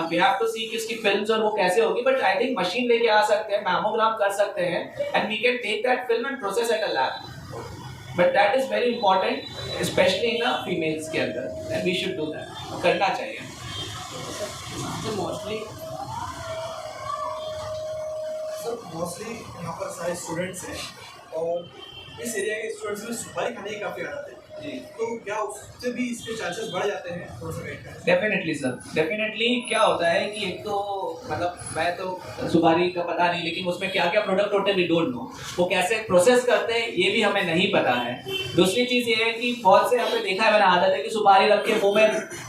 वी हैव टू सी कि उसकी फिल्म्स और वो कैसे होगी, बट आई थिंक मशीन लेके आ सकते हैं, मैमोग्राम कर सकते हैं, and we can take that film and process at a lab. But that is very important, specially in females के अंदर, and we should do that, करना चाहिए। मोस्टली यहाँ पर सारे स्टूडेंट्स हैं और इस एरिया के स्टूडेंट्स में सुपारी खाने की काफ़ी आदत है जी, तो क्या उससे भी इसके चांसेस बढ़ जाते हैं? थोड़ा सा गाइड करें। डेफिनेटली सर, डेफिनेटली क्या होता है कि एक तो मतलब मैं तो सुपारी का पता नहीं, लेकिन उसमें क्या क्या प्रोडक्ट होते हैं वी डोंट नो, वो कैसे प्रोसेस करते हैं ये भी हमें नहीं पता है। दूसरी चीज़ ये है कि बहुत से हमने देखा है, मैंने आदत है कि सुपारी रख के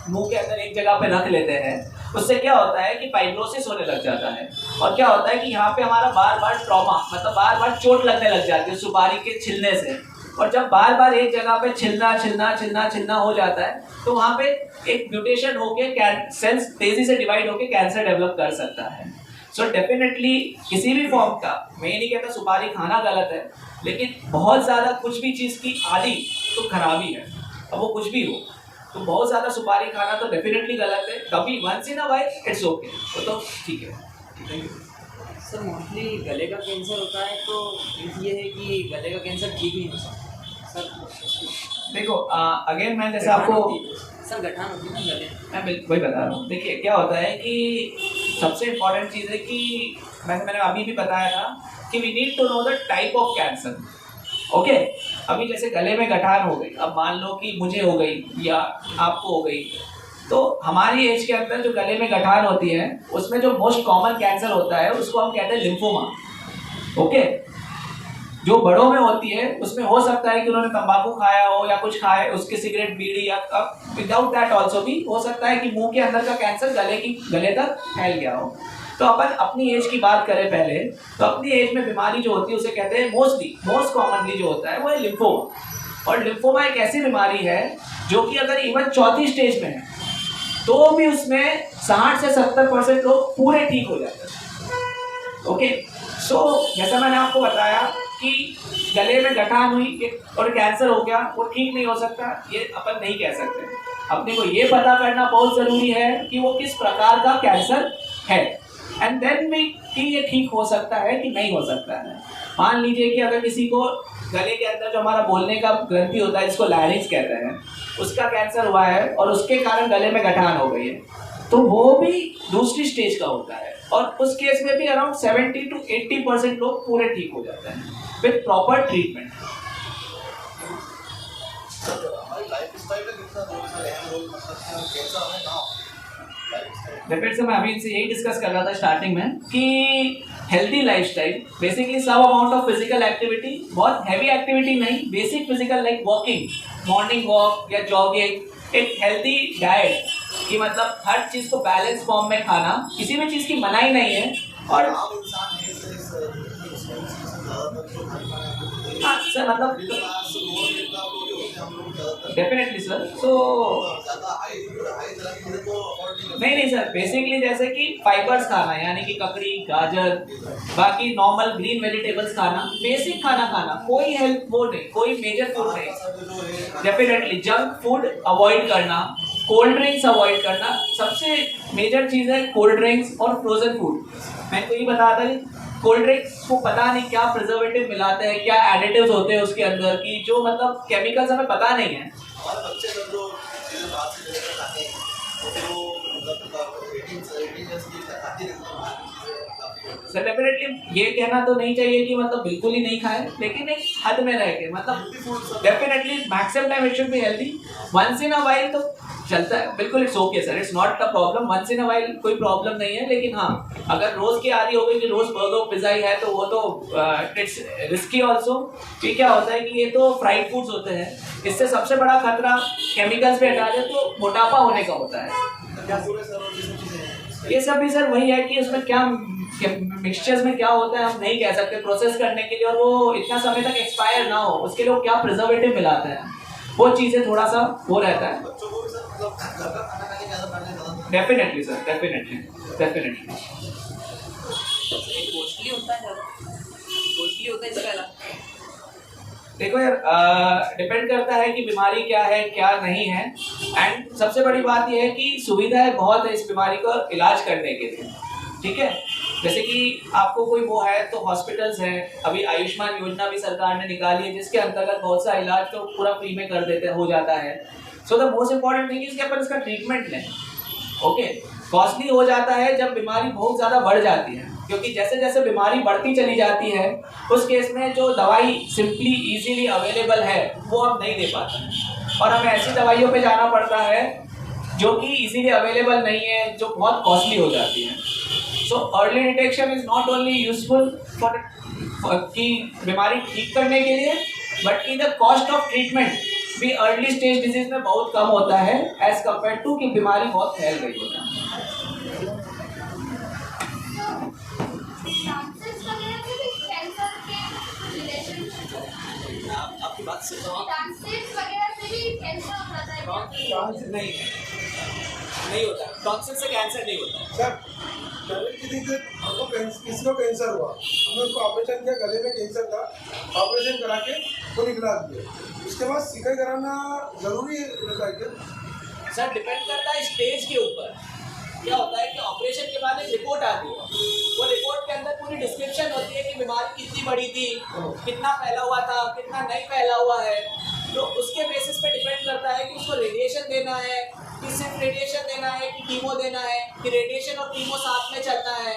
मुँह के अंदर एक जगह पे रख लेते हैं, उससे क्या होता है कि फाइब्रोसिस होने लग जाता है, और क्या होता है कि यहाँ पे हमारा बार बार ट्रॉमा, मतलब बार बार चोट लगने लग जाती है सुपारी के छिलने से, और जब बार बार एक जगह पे छिलना हो जाता है, तो वहाँ पे एक म्यूटेशन होके सेल्स तेजी से डिवाइड होके कैंसर डेवलप कर सकता है। सो डेफिनेटली किसी भी फॉर्म का, मैं ये नहीं कहता सुपारी खाना गलत है, लेकिन बहुत ज़्यादा कुछ भी चीज़ की आदि तो खराबी है, अब वो कुछ भी हो, तो बहुत ज़्यादा सुपारी खाना तो डेफिनेटली गलत है। कभी once in a while it's okay, वो तो ठीक है। Thank you sir. मोस्टली गले का कैंसर होता है, तो ये है कि गले का कैंसर ठीक नहीं हो सकता सर। देखो अगेन मैं जैसे आपको सर गठान होती है ना गले, मैं वही बता रहा हूँ। देखिए क्या होता है कि सबसे इम्पोर्टेंट चीज़ है कि मैंने अभी भी बताया था कि we need to know the type of cancer. Okay, अभी जैसे गले में गठान हो गई, अब मान लो कि मुझे हो गई या आपको हो गई, तो हमारी एज के अंदर जो गले में गठान होती है उसमें जो मोस्ट कॉमन कैंसर होता है उसको हम कहते हैं लिम्फोमा। ओके, जो बड़ों में होती है उसमें हो सकता है कि उन्होंने तंबाकू खाया हो या कुछ खाया, उसके सिगरेट बीड़ी, या विदाउट दैट ऑल्सो भी हो सकता है कि मुंह के अंदर का कैंसर गले तक फैल गया हो। तो अपन अपनी एज की बात करें पहले, तो अपनी एज में बीमारी जो होती है उसे कहते हैं मोस्ट कॉमनली जो होता है वो है लिम्फोमा। और लिम्फोमा एक ऐसी बीमारी है जो कि अगर इवन चौथी स्टेज में है तो भी उसमें 60 से 70% लोग पूरे ठीक हो जाते हैं। ओके, सो जैसा मैंने आपको बताया कि गले में गठान हुई और कैंसर हो गया, वो ठीक नहीं हो सकता, ये अपन नहीं कह सकते। अपने को ये पता करना बहुत ज़रूरी है कि वो किस प्रकार का कैंसर है, एंड देन भी कि ये ठीक हो सकता है कि नहीं हो सकता है। मान लीजिए कि अगर किसी को गले के अंदर जो हमारा बोलने का ग्रंथि होता है जिसको लैरिंक्स कहते हैं, उसका कैंसर हुआ है और उसके कारण गले में गठान हो गई है, तो वो भी दूसरी स्टेज का होता है, और उस केस में भी अराउंड 70 to 80% लोग पूरे ठीक हो जाते हैं विथ प्रॉपर ट्रीटमेंट। से मैं अभी इनसे यही डिस्कस कर रहा था स्टार्टिंग में कि healthy lifestyle, basically some amount of physical activity, बहुत हैवी एक्टिविटी नहीं, basic physical like walking, morning walk या जॉगिंग, एक हेल्दी डाइट कि मतलब हर चीज़ को बैलेंस फॉर्म में खाना, किसी भी चीज़ की मनाही नहीं है। और हाँ सर, मतलब डेफिनेटली सर, तो नहीं सर, बेसिकली जैसे कि फाइबर्स खाना, यानी कि ककड़ी, गाजर, बाकी नॉर्मल ग्रीन वेजिटेबल्स खाना, बेसिक खाना खाना, कोई हेल्थ वो नहीं, कोई मेजर फूड नहीं। डेफिनेटली जंक फूड अवॉइड करना, कोल्ड ड्रिंक्स अवॉइड करना, सबसे मेजर चीज़ है कोल्ड ड्रिंक्स और फ्रोजन फूड। मैं तो ये बता था कि कोल्ड ड्रिंक्स को पता नहीं क्या प्रिजर्वेटिव मिलाते हैं, क्या एडिटिव्स होते हैं उसके अंदर की, जो मतलब केमिकल्स हमें पता नहीं है। और बच्चे जब जो चीज़ें बाहर से लेकर खाते हैं तो वो मतलब 18 years की खाती रहती है। सर डेफिनेटली ये कहना तो नहीं चाहिए कि मतलब बिल्कुल ही नहीं खाए, लेकिन एक हद में रह के, मतलब definitely maximum time it should be healthy. Once in a while तो चलता है, बिल्कुल it's okay sir, it's not a problem, once in a while कोई प्रॉब्लम नहीं है। लेकिन हाँ, अगर रोज़ की आदि हो गई कि रोज़ बर्गर पिज़्ज़ा ही है तो वो तो इट्स रिस्की ऑल्सो। कि क्या होता है कि ये तो फ्राइड फूड्स होते हैं, इससे सबसे बड़ा खतरा केमिकल्स पे हटा दे तो मोटापा होने का होता है। ये सब भी सर वही है कि उसमें क्या मिक्सचर्स में क्या होता है हम नहीं कह सकते प्रोसेस करने के लिए, और वो इतना समय तक एक्सपायर ना हो उसके लिए वो क्या प्रिजर्वेटिव मिलाते हैं, वो चीज़ें थोड़ा सा वो रहता है। Definitely sir, definitely. कॉस्टली होता है, कॉस्टली होता है इसका अलग। देखो यार, डिपेंड करता है कि बीमारी क्या है क्या नहीं है, एंड सबसे बड़ी बात यह है कि सुविधाएं बहुत है इस बीमारी को इलाज करने के लिए। ठीक है, जैसे कि आपको कोई वो है तो हॉस्पिटल्स हैं, अभी आयुष्मान योजना भी सरकार ने निकाली है जिसके अंतर्गत बहुत सा इलाज तो पूरा फ्री में कर देते हो जाता है। So the most important thing इसके अपन इसका ट्रीटमेंट लें। ओके, कॉस्टली हो जाता है जब बीमारी बहुत ज़्यादा बढ़ जाती है, क्योंकि जैसे जैसे बीमारी बढ़ती चली जाती है उस केस में जो दवाई सिंपली इजीली अवेलेबल है वो हम नहीं दे पाते हैं, और हमें ऐसी दवाइयों पे जाना पड़ता है जो कि इजीली अवेलेबल नहीं है, जो बहुत कॉस्टली हो जाती है। So early detection is not only useful for कि बीमारी ठीक करने के लिए, बट की द कॉस्ट ऑफ ट्रीटमेंट भी अर्ली स्टेज डिजीज में बहुत कम होता है एज कम्पेयर टू कि बीमारी बहुत फैल गई होता है। आपकी बात से नहीं होता, टॉन्सिल से कैंसर नहीं होता। सर पहले हमको किसी को कैंसर हुआ, हमने उसको ऑपरेशन किया, गले में कैंसर था, ऑपरेशन करा के वो निकला दिया, उसके बाद सिकाई कराना जरूरी रहता है क्या? सर डिपेंड करता है स्टेज के ऊपर। क्या होता है कि ऑपरेशन के बाद एक रिपोर्ट आती है, वो रिपोर्ट के अंदर पूरी डिस्क्रिप्शन होती है कि बीमारी कितनी बड़ी थी, कितना फैला हुआ था, कितना नहीं फैला हुआ है। तो उसके बेसिस पे डिपेंड करता है कि उसको रेडिएशन देना है, कि सिर्फ रेडिएशन देना है, कि कीमो देना है, कि रेडिएशन और कीमो साथ में चलना है।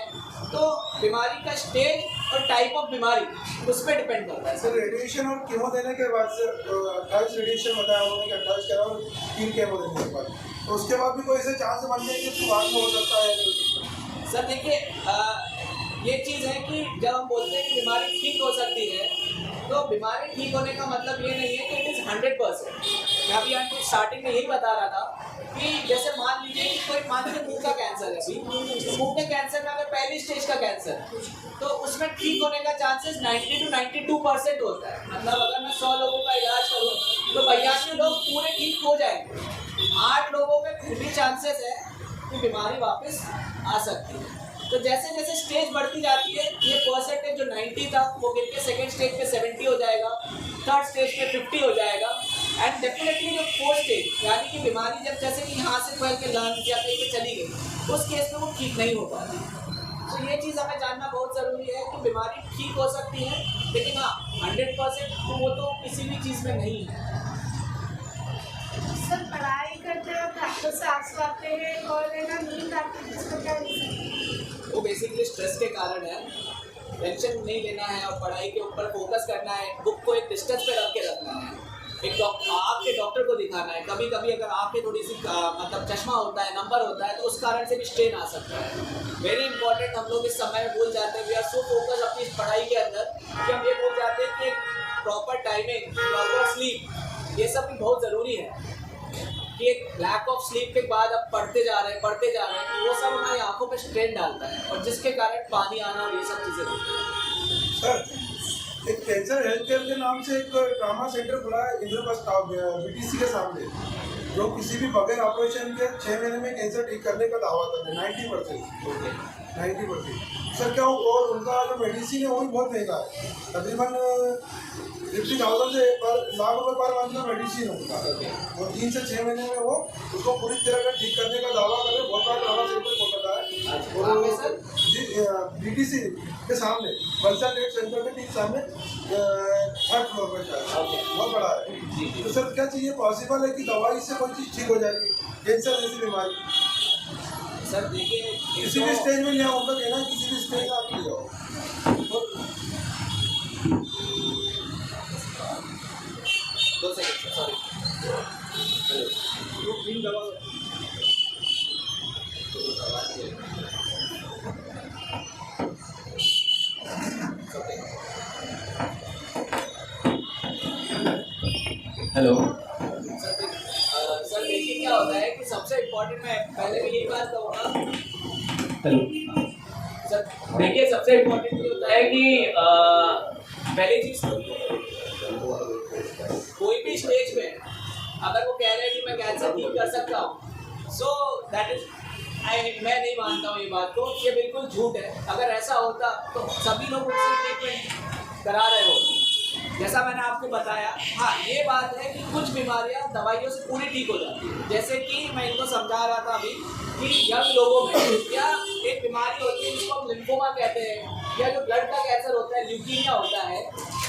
तो बीमारी का स्टेज और टाइप ऑफ बीमारी उस पर डिपेंड करता है। सर रेडिएशन और कीमो देने के बाद से 28 रेडिएशन बताया उन्होंने कि 28 करा और 3 कीमो देने के बाद, तो उसके बाद भी कोई ऐसे चांस बन जाए कि उसको बाद में हो सकता है? सर देखिए, ये चीज़ है कि जब हम बोलते हैं कि बीमारी ठीक हो सकती है, तो बीमारी ठीक होने का मतलब ये नहीं है कि इट इज़ 100%। मैं अभी आपको स्टार्टिंग में यही बता रहा था कि जैसे मान लीजिए कि कोई मान लीजिए मुंह का कैंसर है अभी, तो मुंह के कैंसर में अगर पहली स्टेज का कैंसर है तो उसमें ठीक होने का चांसेस 90 to 92% होता है। मतलब अगर मैं 100 लोगों का इलाज करूँ तो 82 लोग पूरे ठीक हो जाएंगे, 8 लोगों में फिर भी चांसेस है कि बीमारी वापस आ सकती है। तो जैसे जैसे स्टेज बढ़ती जाती है ये परसेंटेज जो 90 था वो गिर के सेकेंड स्टेज पे 70 हो जाएगा, थर्ड स्टेज पे 50 हो जाएगा एंड डेफिनेटली जो फोर्थ स्टेज यानी कि बीमारी जब जैसे कि यहाँ से फैल के लंग्स या कहीं पे चली गई उस केस में वो ठीक नहीं हो पाती। तो ये चीज़ हमें जानना बहुत ज़रूरी है कि बीमारी ठीक हो सकती है, लेकिन हाँ 100% वो तो किसी भी चीज़ में नहीं है। सर पढ़ाई करते वक्त आंखों से आंसू आते हैं और है ना नींद आती है, इसका क्या रीज़न है? वो बेसिकली स्ट्रेस के कारण है, टेंशन नहीं लेना है और पढ़ाई के ऊपर फोकस करना है, बुक को एक डिस्टेंस पे रख के रखना है, एक आँख के डॉक्टर को दिखाना है। कभी कभी अगर आँख में थोड़ी सी मतलब चश्मा होता है, नंबर होता है तो उस कारण से भी स्ट्रेन आ सकता है। वेरी इंपॉर्टेंट, हम लोग इस समय में भूल जाते हैं, वी आर सो फोकस अपनी पढ़ाई के अंदर कि हम ये भूल जाते हैं कि प्रॉपर टाइमिंग, प्रॉपर स्लीप ये सब भी बहुत ज़रूरी है। कि एक लैक ऑफ स्लीप के बाद अब पढ़ते जा रहे हैं वो सब हमारी आंखों पे स्ट्रेन डालता है और जिसके कारण पानी आना और ये सब चीज़ें होती हैं। सर एक कैंसर हेल्थ केयर के नाम से एक ट्रामा सेंटर खुला है इंद्रप्रस्थ बीटीसी के सामने, जो किसी भी बगैर ऑपरेशन के 6 महीने में कैंसर ठीक करने का दावा करते हैं 90%। सर क्या हो, और उनका जो मेडिसिन है वो भी बहुत महंगा है, तकरीबन 50,000 से लाख रुपए पर मंथ का मेडिसिन है उनका, और 3 से 6 महीने में वो उसको पूरी तरह का ठीक करने का दावा कर रहे। बहुत बड़ा ट्रामा सेंटर खोला है और बीटीसी के सामने वलसाड ट्रेड सेंटर के ठीक सामने 3rd फ्लोर पर शायद, बहुत बड़ा है। तो सर क्या चाहिए, पॉसिबल है कि दवाई से कोई चीज़ ठीक हो जाएगी कैंसर जैसी बीमारी? सर देखिए किसी भी स्टेज में लिया होगा, कहना है किसी भी स्टेज में आप ले जाओ। दो सेकंड सॉरी। हेलो सर देखिए क्या होता है कि सबसे इम्पोर्टेंट, मैं पहले भी यही बात कहूँगा। हेलो सर देखिए सबसे इम्पोर्टेंट ये होता है कि पहली चीज़ कोई भी स्टेज में अगर वो कह रहे हैं कि मैं कैंसर ठीक कर सकता हूँ, सो दैट इज मैं नहीं मानता हूँ ये बात को, ये बिल्कुल झूठ है। अगर ऐसा होता तो सभी लोग उनसे ट्रीटमेंट करा रहे होते। जैसा मैंने आपको बताया, हाँ ये बात है कि कुछ बीमारियां दवाइयों से पूरी ठीक हो जाती है। जैसे कि मैं इनको समझा रहा था अभी कि यंग लोगों में या एक बीमारी होती है जिसको हम लिम्फोमा कहते हैं, या जो ब्लड का कैंसर होता है, ल्यूकीमिया होता है,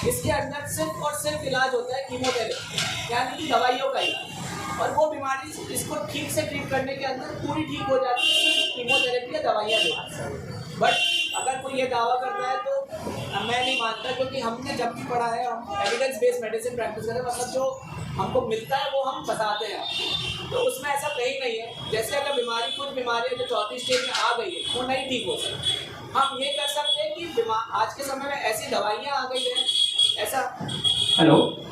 इसके अंदर सिर्फ और सिर्फ इलाज होता है कीमोथेरेपी यानी कि दवाइयों का इलाज, और वो बीमारी इसको ठीक से ट्रीट करने के अंदर पूरी ठीक हो जाती है कीमोथेरेपी या दवाइयाँ देती। बट अगर कोई ये दावा करता है तो मैं नहीं मानता, क्योंकि हमने जब भी पढ़ा है हम एविडेंस बेस्ड मेडिसिन प्रैक्टिस करते हैं, मतलब जो हमको मिलता है वो हम बताते हैं, तो उसमें ऐसा कहीं नहीं है। जैसे अगर बीमारी, कुछ बीमारियाँ जो 4थी स्टेज में आ गई है वो नहीं ठीक हो सकती, हम ये कर सकते हैं कि आज के समय में ऐसी दवाइयाँ आ गई हैं, ऐसा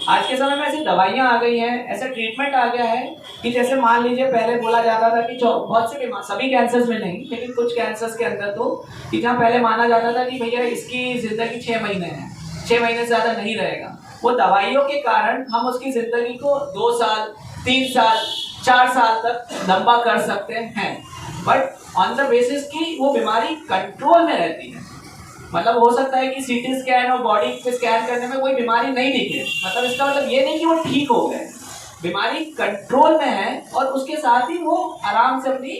आज के समय में ऐसी दवाइयाँ आ गई हैं, ऐसा ट्रीटमेंट आ गया है कि जैसे मान लीजिए पहले बोला जाता था कि बहुत से बीमार, सभी कैंसर्स में नहीं लेकिन कुछ कैंसर्स के अंदर तो कि जहाँ पहले माना जाता था कि भैया इसकी ज़िंदगी 6 महीने है, 6 महीने से ज़्यादा नहीं रहेगा, वो दवाइयों के कारण हम उसकी ज़िंदगी को 2 साल 3 साल 4 साल तक लंबा कर सकते हैं, बट ऑन द बेसिस कि वो बीमारी कंट्रोल में रहती है। मतलब हो सकता है कि सीटी स्कैन और बॉडी पे स्कैन करने में कोई बीमारी नहीं दिखे, मतलब इसका मतलब ये नहीं कि वो ठीक हो गए, बीमारी कंट्रोल में है और उसके साथ ही वो आराम से अपनी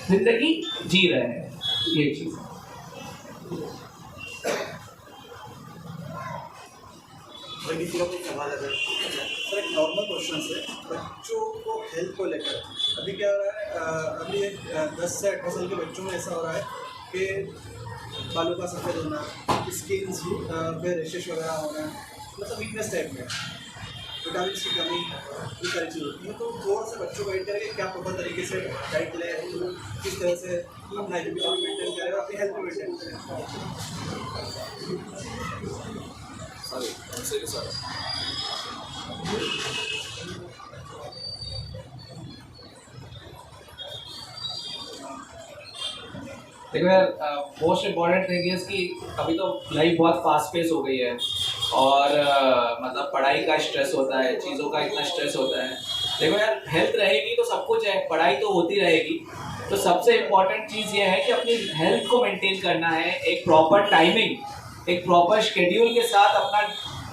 जिंदगी जी रहे हैं, ये चीज़। किसी का कोई सवाल अगर सर एक नॉर्मल क्वेश्चन है बच्चों को हेल्थ को लेकर, अभी क्या हो रहा है, अभी 10 से 18 साल के बच्चों में ऐसा हो रहा है कि बालों का सफ़ेद होना, स्किन पे रेशेस वगैरह होना, मतलब वीकनेस टाइप में, विटामिन की कमी, ये सारी चीज़ होती है। तो थोड़ा सा बच्चों को गाइड करेंगे क्या प्रॉपर तरीके से डाइट ले, किस तरह से अपना एजुकेशन मेंटेन करें और अपनी हेल्थ मेंटेन करें। देखो यार, मोस्ट इम्पॉर्टेंट थिंग इज कि अभी तो लाइफ बहुत फास्ट पेस हो गई है और मतलब पढ़ाई का स्ट्रेस होता है, चीज़ों का इतना स्ट्रेस होता है। देखो यार, हेल्थ रहेगी तो सब कुछ है, पढ़ाई तो होती रहेगी। तो सबसे इम्पॉर्टेंट चीज़ ये है कि अपनी हेल्थ को मेंटेन करना है, एक प्रॉपर टाइमिंग, एक प्रॉपर शेड्यूल के साथ अपना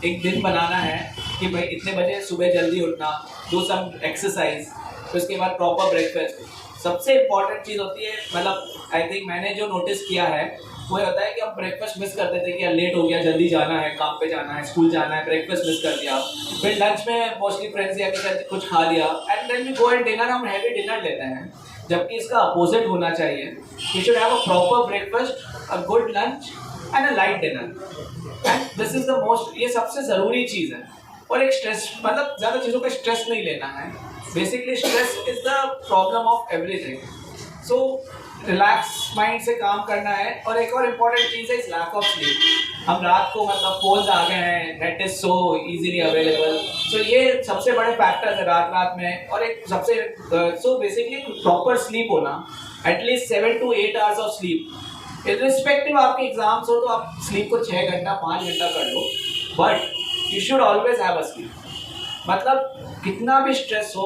एक दिन बनाना है कि भाई इतने बजे सुबह जल्दी उठना, डू सम एक्सरसाइज, फिर उसके बाद प्रॉपर ब्रेकफास्ट। सबसे इम्पॉर्टेंट चीज़ होती है, मतलब आई थिंक मैंने जो नोटिस किया है वो ये होता है कि हम ब्रेकफास्ट मिस करते थे कि यार लेट हो गया, जल्दी जाना है, काम पे जाना है, स्कूल जाना है, ब्रेकफास्ट मिस कर दिया। फिर लंच में मोस्टली फ्रेंड्स या के साथ कुछ खा लिया and then we go and dinner, हम हैवी डिनर लेते हैं, जबकि इसका अपोजिट होना चाहिए। You should have a proper breakfast, a good lunch and a light dinner, and this is the most, ये सबसे ज़रूरी चीज़ है। और एक स्ट्रेस, मतलब ज़्यादा चीज़ों का स्ट्रेस नहीं लेना है। Basically stress is the problem of everything. So relax mind से काम करना है। और एक और इम्पॉर्टेंट चीज़ है इस लैक ऑफ स्लीप। हम रात को, मतलब फोन्स आ गए हैं, net is so easily available, so ये सबसे बड़े फैक्टर्स है रात में। और एक सबसे सो बेसिकली प्रॉपर स्लीप होना, at least 7 to 8 hours of sleep. Irrespective आपके एग्जाम्स हो तो आप स्लीप को 6 घंटा 5 घंटा कर लो, but you should always have a sleep. मतलब कितना भी स्ट्रेस हो,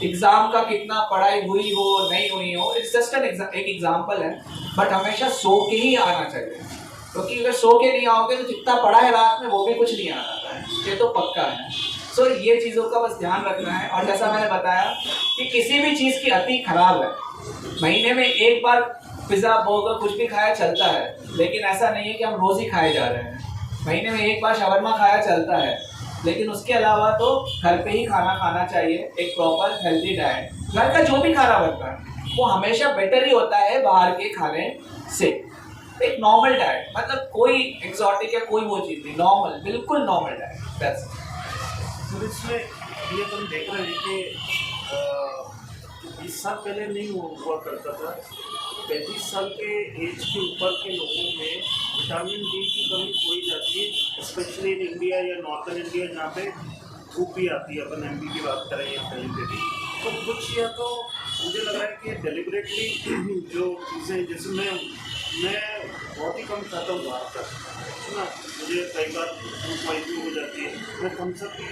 एग्ज़ाम का कितना पढ़ाई हुई हो नहीं हुई हो, इट्स जस्ट एक एग्जाम्पल है, बट हमेशा सो के ही आना चाहिए। क्योंकि अगर सो के नहीं आओगे तो जितना पढ़ा है रात में वो भी कुछ नहीं आ रहा है, ये तो पक्का है। सो ये चीज़ों का बस ध्यान रखना है। और जैसा मैंने बताया कि किसी भी चीज़ की अति खराब है। महीने में एक बार पिज़्ज़ा बर्गर कुछ भी खाया चलता है, लेकिन ऐसा नहीं है कि हम रोज़ ही खाए जा रहे हैं। महीने में एक बार शवरमा खाया चलता है, लेकिन उसके अलावा तो घर पे ही खाना खाना चाहिए, एक प्रॉपर हेल्दी डाइट। घर का जो भी खाना बनता है वो हमेशा बेटर ही होता है बाहर के खाने से। एक नॉर्मल डाइट, मतलब कोई एक्सोटिक या कोई वो चीज़ नहीं, नॉर्मल, बिल्कुल नॉर्मल डाइट, दैट्स इट। तो इसमें ये तुम देख रहे हैं कि 20 साल पहले नहीं हुआ करता था। 35 साल के एज के ऊपर के लोगों में विटामिन डी की कमी हो ही जाती है, स्पेशली इन इंडिया या नॉर्थन इंडिया, जहाँ पे धूप भी आती है। अपन एमपी की बात करें या कहीं पे भी, तो कुछ या तो मुझे लग रहा है कि डेलिबरेटली जो चीज़ें, जैसे मैं बहुत ही कम खाता हूँ बाहर का, है ना। मुझे कई बार धूप वाइज भी हो जाती है। मैं कम से कम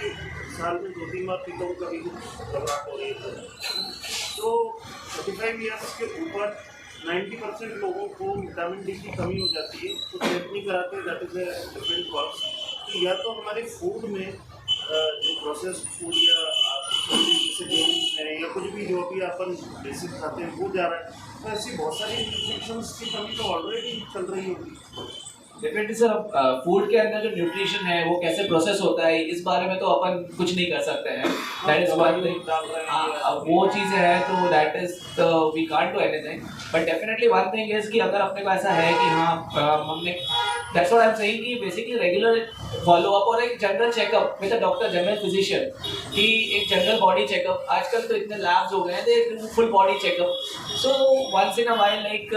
साल में 2-3 बार पीता हूँ, कभी घबराहट हो रही है तो 35 ईयर्स के ऊपर 90% लोगों को विटामिन डी की कमी हो जाती है। तो चेक नहीं कराते, that is a different works. तो या तो हमारे फूड में जो प्रोसेस्ड फूड या जैसे गेहूँ है या कुछ भी जो भी अपन बेसिक खाते हैं वो जा रहा है, तो ऐसी बहुत सारी न्यूट्रिशंस की कमी तो ऑलरेडी चल रही होगी। डेफिनेटली सर, फूड के अंदर जो न्यूट्रिशन है वो कैसे प्रोसेस होता है इस बारे में तो अपन कुछ नहीं कर सकते हैं। दैट इज वन थिंग, अब वो चीज़ें हैं तो that is we can't do anything. But definitely one thing is कि अगर अपने को ऐसा है कि हाँ हमने, that's what I am saying कि बेसिकली रेगुलर फॉलो अप और एक general checkup with a doctor, general physician, कि एक जनरल बॉडी चेकअप। आजकल तो इतने लैब्स हो गए हैं, they full body checkup. So once in a while, like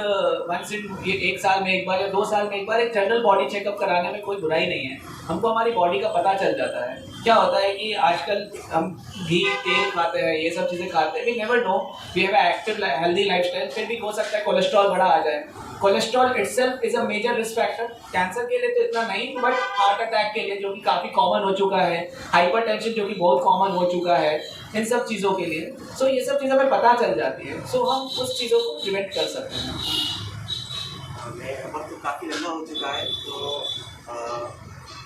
once in 1 साल में एक बार या 2 साल में एक बार एक जनरल बॉडी चेकअप कराने में कोई बुराई नहीं है। हमको हमारी बॉडी का पता चल जाता है। क्या होता है कि आजकल हम घी तेल खाते हैं, ये सब चीज़ें खाते हैं, we never know, we have active healthy lifestyle, फिर भी हो सकता है कोलेस्ट्रॉल बढ़ा आ जाए। Cholesterol itself is a major risk factor, cancer के लिए तो इतना नहीं, बट हार्ट अटैक के लिए जो कि काफ़ी कॉमन हो चुका है, हाइपरटेंशन जो कि बहुत कॉमन हो चुका है, इन सब चीज़ों के लिए। सो ये सब चीज़ें हमें पता चल जाती है, सो हम उस चीज़ों को प्रिवेंट कर सकते हैं। वक्त काफ़ी लंबा हो चुका है, तो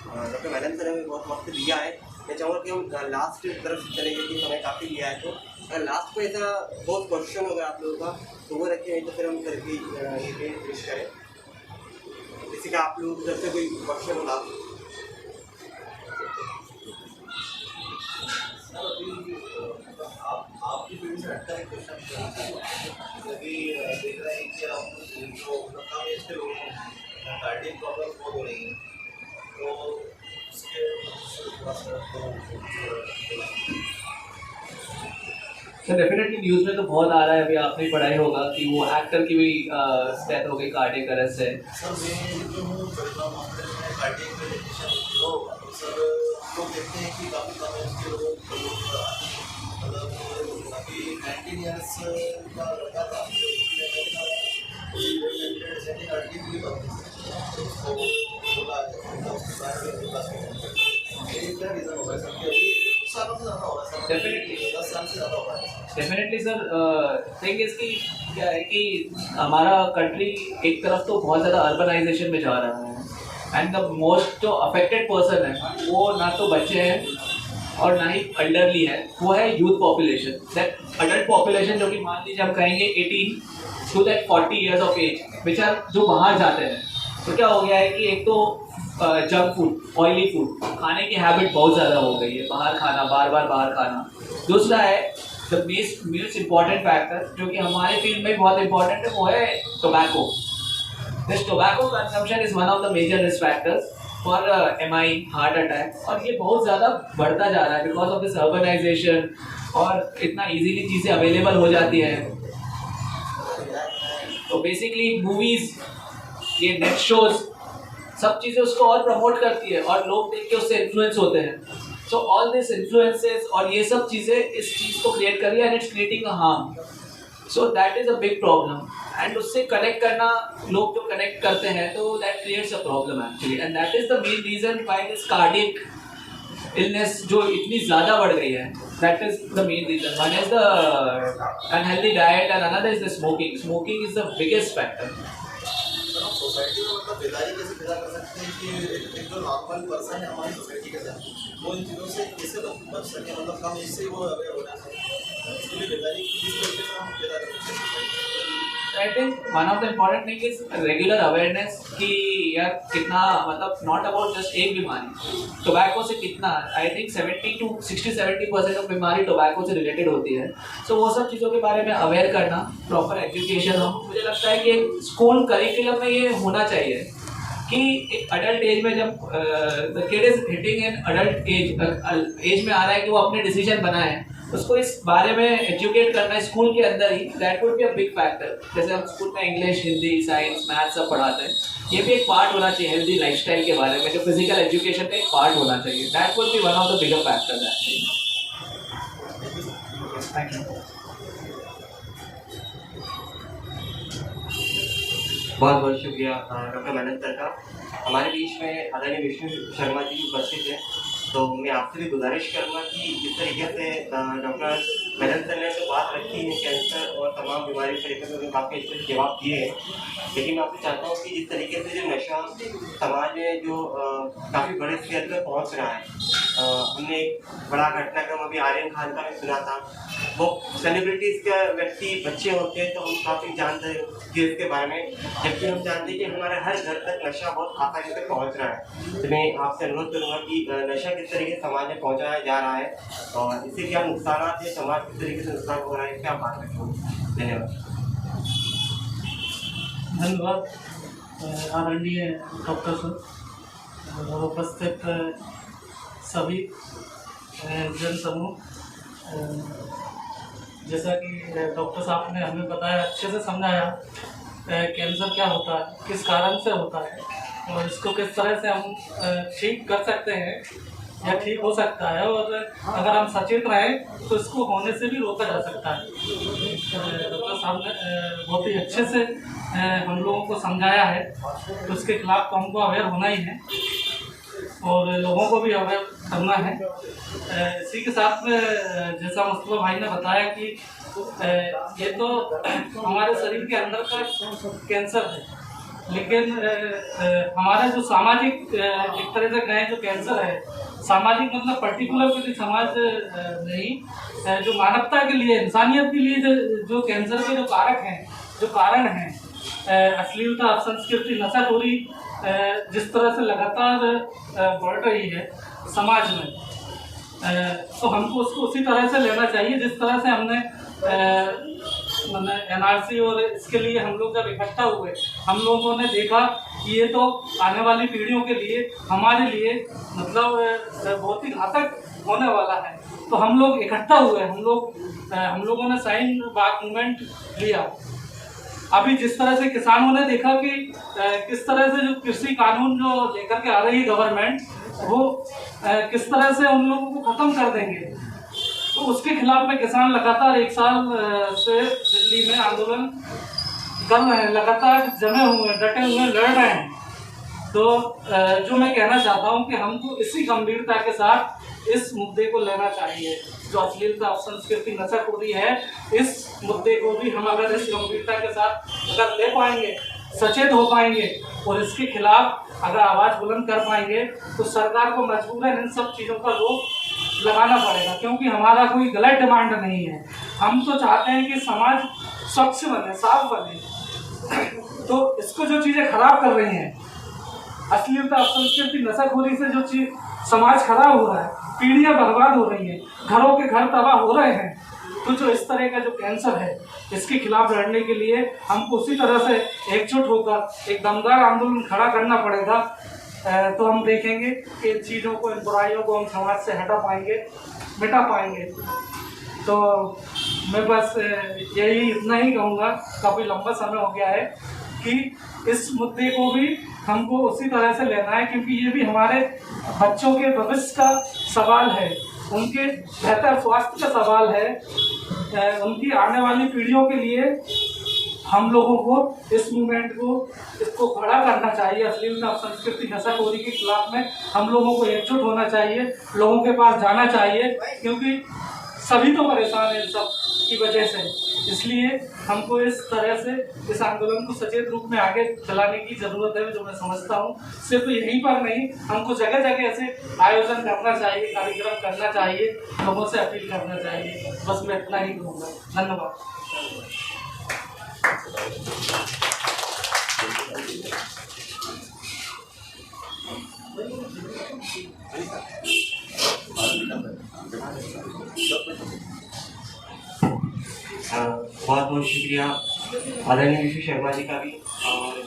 डॉक्टर मैडम सर ने बहुत वक्त दिया है। मैं चाहूँगा कि हम लास्ट तरफ से चलेंगे कि समय काफ़ी लिया है, तो अगर लास्ट को ऐसा बहुत क्वेश्चन होगा आप लोगों का तो वो रखें, नहीं तो फिर हम करके ये फिनिश करें। जैसे कि आप लोगों की तरफ से कोई क्वेश्चन होगा। आपकी फील्ड से हटकर एक क्वेश्चन अभी देख रहे हैं कि आप जो कम एज के लोग हैं कार्डियक प्रॉब्लम बहुत हो रही है, तो उसके सर डेफिनेटली न्यूज़ में तो बहुत आ रहा है, अभी आपने पढ़ाई होगा कि वो एक्टर की भी डेथ हो गई कार्डियक अरेस्ट से। सर मैं जो हूँ कार्डियक मेडिटेशन, तो सर लोग देखते हैं कि काफ़ी कम एज के लोग मतलब अभी 19 ईयर्स का लड़का था, अल्टीमेटली उसको बोला है उसके साथ ये क्या रीज़न होगा सर कि अभी कुछ सालों से ज़्यादा हो रहा है सर, Definitely. 10 साल से ज़्यादा हो रहा है। डेफिनेटली सर, थिंग इसकी क्या है कि हमारा कंट्री एक तरफ तो बहुत ज़्यादा अर्बनाइजेशन में जा रहा है एंड द मोस्ट जो अफेक्टेड पर्सन है वो ना तो बच्चे हैं और ना ही एल्डरली है, वो है youth population. That adult population जो कि मान लीजिए हम कहेंगे 18 to that 40 years of age, विचार जो बाहर जाते हैं। तो क्या हो गया है कि एक तो जंक फूड, ऑयली फूड खाने की हैबिट बहुत ज़्यादा हो गई है, बाहर खाना, बार बार बाहर खाना। दूसरा है द मोस्ट इम्पॉर्टेंट फैक्टर जो कि हमारे फील्ड में बहुत इंपॉर्टेंट है, वो है tobacco. This tobacco consumption is one of the major risk factors for MI, heart attack, और ये बहुत ज़्यादा बढ़ता जा रहा है बिकॉज ऑफ दिस अर्बनाइजेशन, और इतना इजीली चीज़ें अवेलेबल हो जाती है। तो बेसिकली मूवीज़, ये नेट शोज, सब चीज़ें उसको और प्रमोट करती है और लोग देख के उससे इन्फ्लुएंस होते हैं। सो ऑल दिस इन्फ्लुएंसेस और ये सब चीज़ें इस चीज़ को क्रिएट कर रही है and it's creating a harm. So that is a big problem and उससे कनेक्ट करना, लोग जो कनेक्ट करते हैं तो that creates a problem actually, and that is the main reason why this cardiac illness जो इतनी ज़्यादा बढ़ गई है, that is the main reason. One is the unhealthy diet and another is the smoking. Smoking is the biggest factor. Sir हम society में मतलब बेदारी कैसे पैदा कर सकते हैं कि एक जो नॉर्मल पर्सन है हमारी सोसाइटी के अंदर, वो इन चीज़ों से कैसे बच सके, मतलब हम इससे वो अवेयर होना चाहिए, इसके लिए बेदारी किस तरीके से हम पैदा कर सकते हैं। I think one of the important thing is regular awareness कि यार कितना, मतलब नॉट अबाउट जस्ट एक बीमारी, टोबैको से कितना, आई थिंक 60-70% ऑफ बीमारी टोबैको से रिलेटेड होती है। सो वो सब चीज़ों के बारे में अवेयर करना, प्रॉपर एजुकेशन हो, मुझे लगता है कि स्कूल करिकुलम में ये होना चाहिए कि एक अडल्ट एज में जब the kid is hitting in adult age में आ रहा है कि वो अपने डिसीजन बनाए, उसको इस बारे में एजुकेट करना है स्कूल के अंदर ही। That would be a big factor. जैसे हम स्कूल में इंग्लिश, हिंदी, साइंस, मैथ्स सब पढ़ाते हैं, ये भी एक पार्ट होना चाहिए हेल्दी लाइफस्टाइल के बारे में, जो फिजिकल एजुकेशन का एक पार्ट होना चाहिए। That would B one of the bigger factors actually. Thank you. बहुत बहुत शुक्रिया डॉक्टर मेहनत सर का। हमारे बीच में आदरणीय विष्णु शर्मा जी उपस्थित हैं, तो मैं आपसे भी गुजारिश करूँगा कि जिस तरीके से डॉक्टर मेहनत सर ने तो बात रखी है कैंसर और तमाम बीमारी से लेकर उन्होंने काफ़ी अच्छे से जवाब दिए हैं, लेकिन मैं आपसे चाहता हूँ कि जिस तरीके से जो नशा समाज में जो काफ़ी बड़े स्तर पर पहुँच रहा है, हमने एक बड़ा घटनाक्रम अभी आर्यन खान का भी सुना था। वो सेलिब्रिटीज़ के व्यक्ति बच्चे होते हैं तो हम काफ़ी जानते हैं इसके बारे में, जबकि हम जानते हैं कि हमारे हर घर तक नशा बहुत आसानी से पहुंच रहा है। तो मैं आपसे अनुरोध करूंगा कि नशा किस तरीके से समाज में पहुंचाया जा रहा है और इससे क्या नुकसान है, समाज किस तरीके से नुकसान हो रहा है, क्या बात रखें। धन्यवाद। धन्यवाद आदरणीय डॉक्टर सर और उपस्थित सभी जन समूह। जैसा कि डॉक्टर साहब ने हमें बताया, अच्छे से समझाया कैंसर क्या होता है, किस कारण से होता है और इसको किस तरह से हम ठीक कर सकते हैं या ठीक हो सकता है, और अगर हम सचेत रहें तो इसको होने से भी रोका जा सकता है। डॉक्टर साहब ने बहुत ही अच्छे से हम लोगों को समझाया है, तो इसके खिलाफ तो हमको अवेयर होना ही है और लोगों को भी अवेयर करना है। इसी के साथ में जैसा मुस्तफा भाई ने बताया कि ये तो हमारे शरीर के अंदर का कैंसर है, लेकिन हमारा जो सामाजिक एक तरह से कहें जो कैंसर है, सामाजिक मतलब पर्टिकुलर किसी समाज नहीं, जो मानवता के लिए, इंसानियत के लिए जो कैंसर के जो कारक हैं, जो कारण हैं, अश्लीलता, अपसंस्कृति, नशाखोरी जिस तरह से लगातार बढ़ रही है समाज में, तो हमको उसको उसी तरह से लेना चाहिए जिस तरह से हमने NRC और इसके लिए हम लोग जब इकट्ठा हुए, हम लोगों ने देखा कि ये तो आने वाली पीढ़ियों के लिए, हमारे लिए मतलब बहुत ही घातक होने वाला है। तो हम लोग इकट्ठा हुए, हम लोगों ने साइन बाग मूवमेंट लिया। अभी जिस तरह से किसानों ने देखा कि किस तरह से जो कृषि कानून जो लेकर के आ रही है गवर्नमेंट, वो किस तरह से उन लोगों को ख़त्म कर देंगे, तो उसके खिलाफ में किसान लगातार 1 साल से दिल्ली में आंदोलन कर रहे हैं, लगातार जमे हुए हैं, डटे हुए लड़ रहे हैं। तो जो मैं कहना चाहता हूँ कि हमको इसी गंभीरता के साथ इस मुद्दे को लेना चाहिए। जो अश्लीलता और संस्कृति नशाखोरी है, इस मुद्दे को भी हम अगर इस गंभीरता के साथ अगर ले पाएंगे, सचेत हो पाएंगे और इसके खिलाफ अगर आवाज़ बुलंद कर पाएंगे तो सरकार को मजबूरन इन सब चीज़ों का रोक लगाना पड़ेगा, क्योंकि हमारा कोई गलत डिमांड नहीं है। हम तो चाहते हैं कि समाज स्वच्छ बने, साफ बने। तो इसको जो चीज़ें खराब कर रही हैं, अश्लीलता, संस्कृति, नशाखोरी से जो चीज समाज खराब हो रहा है, पीढ़ियां बर्बाद हो रही हैं, घरों के घर तबाह हो रहे हैं, तो जो इस तरह का जो कैंसर है, इसके खिलाफ लड़ने के लिए हमको उसी तरह से एकजुट होकर एक दमदार आंदोलन खड़ा करना पड़ेगा। तो हम देखेंगे कि इन चीज़ों को, इन बुराइयों को हम समाज से हटा पाएंगे, मिटा पाएंगे। तो मैं बस यही इतना ही कहूँगा, काफ़ी लंबा समय हो गया है, कि इस मुद्दे को भी हमको उसी तरह से लेना है, क्योंकि ये भी हमारे बच्चों के भविष्य का सवाल है, उनके बेहतर स्वास्थ्य का सवाल है, उनकी आने वाली पीढ़ियों के लिए हम लोगों को इस मूवमेंट को, इसको खड़ा करना चाहिए। अश्लीलता, संस्कृति, नशाखोरी के खिलाफ में हम लोगों को एकजुट होना चाहिए, लोगों के पास जाना चाहिए, क्योंकि सभी तो परेशान हैं इन सब की वजह से। इसलिए हमको इस तरह से इस आंदोलन को सचेत रूप में आगे चलाने की ज़रूरत है, जो मैं समझता हूँ। सिर्फ यहीं पर नहीं, हमको जगह जगह ऐसे आयोजन करना चाहिए, कार्यक्रम करना चाहिए, लोगों से अपील करना चाहिए। बस मैं इतना ही कहूँगा। धन्यवाद। बहुत बहुत शुक्रिया आदरणीय विशु शर्मा जी का भी। और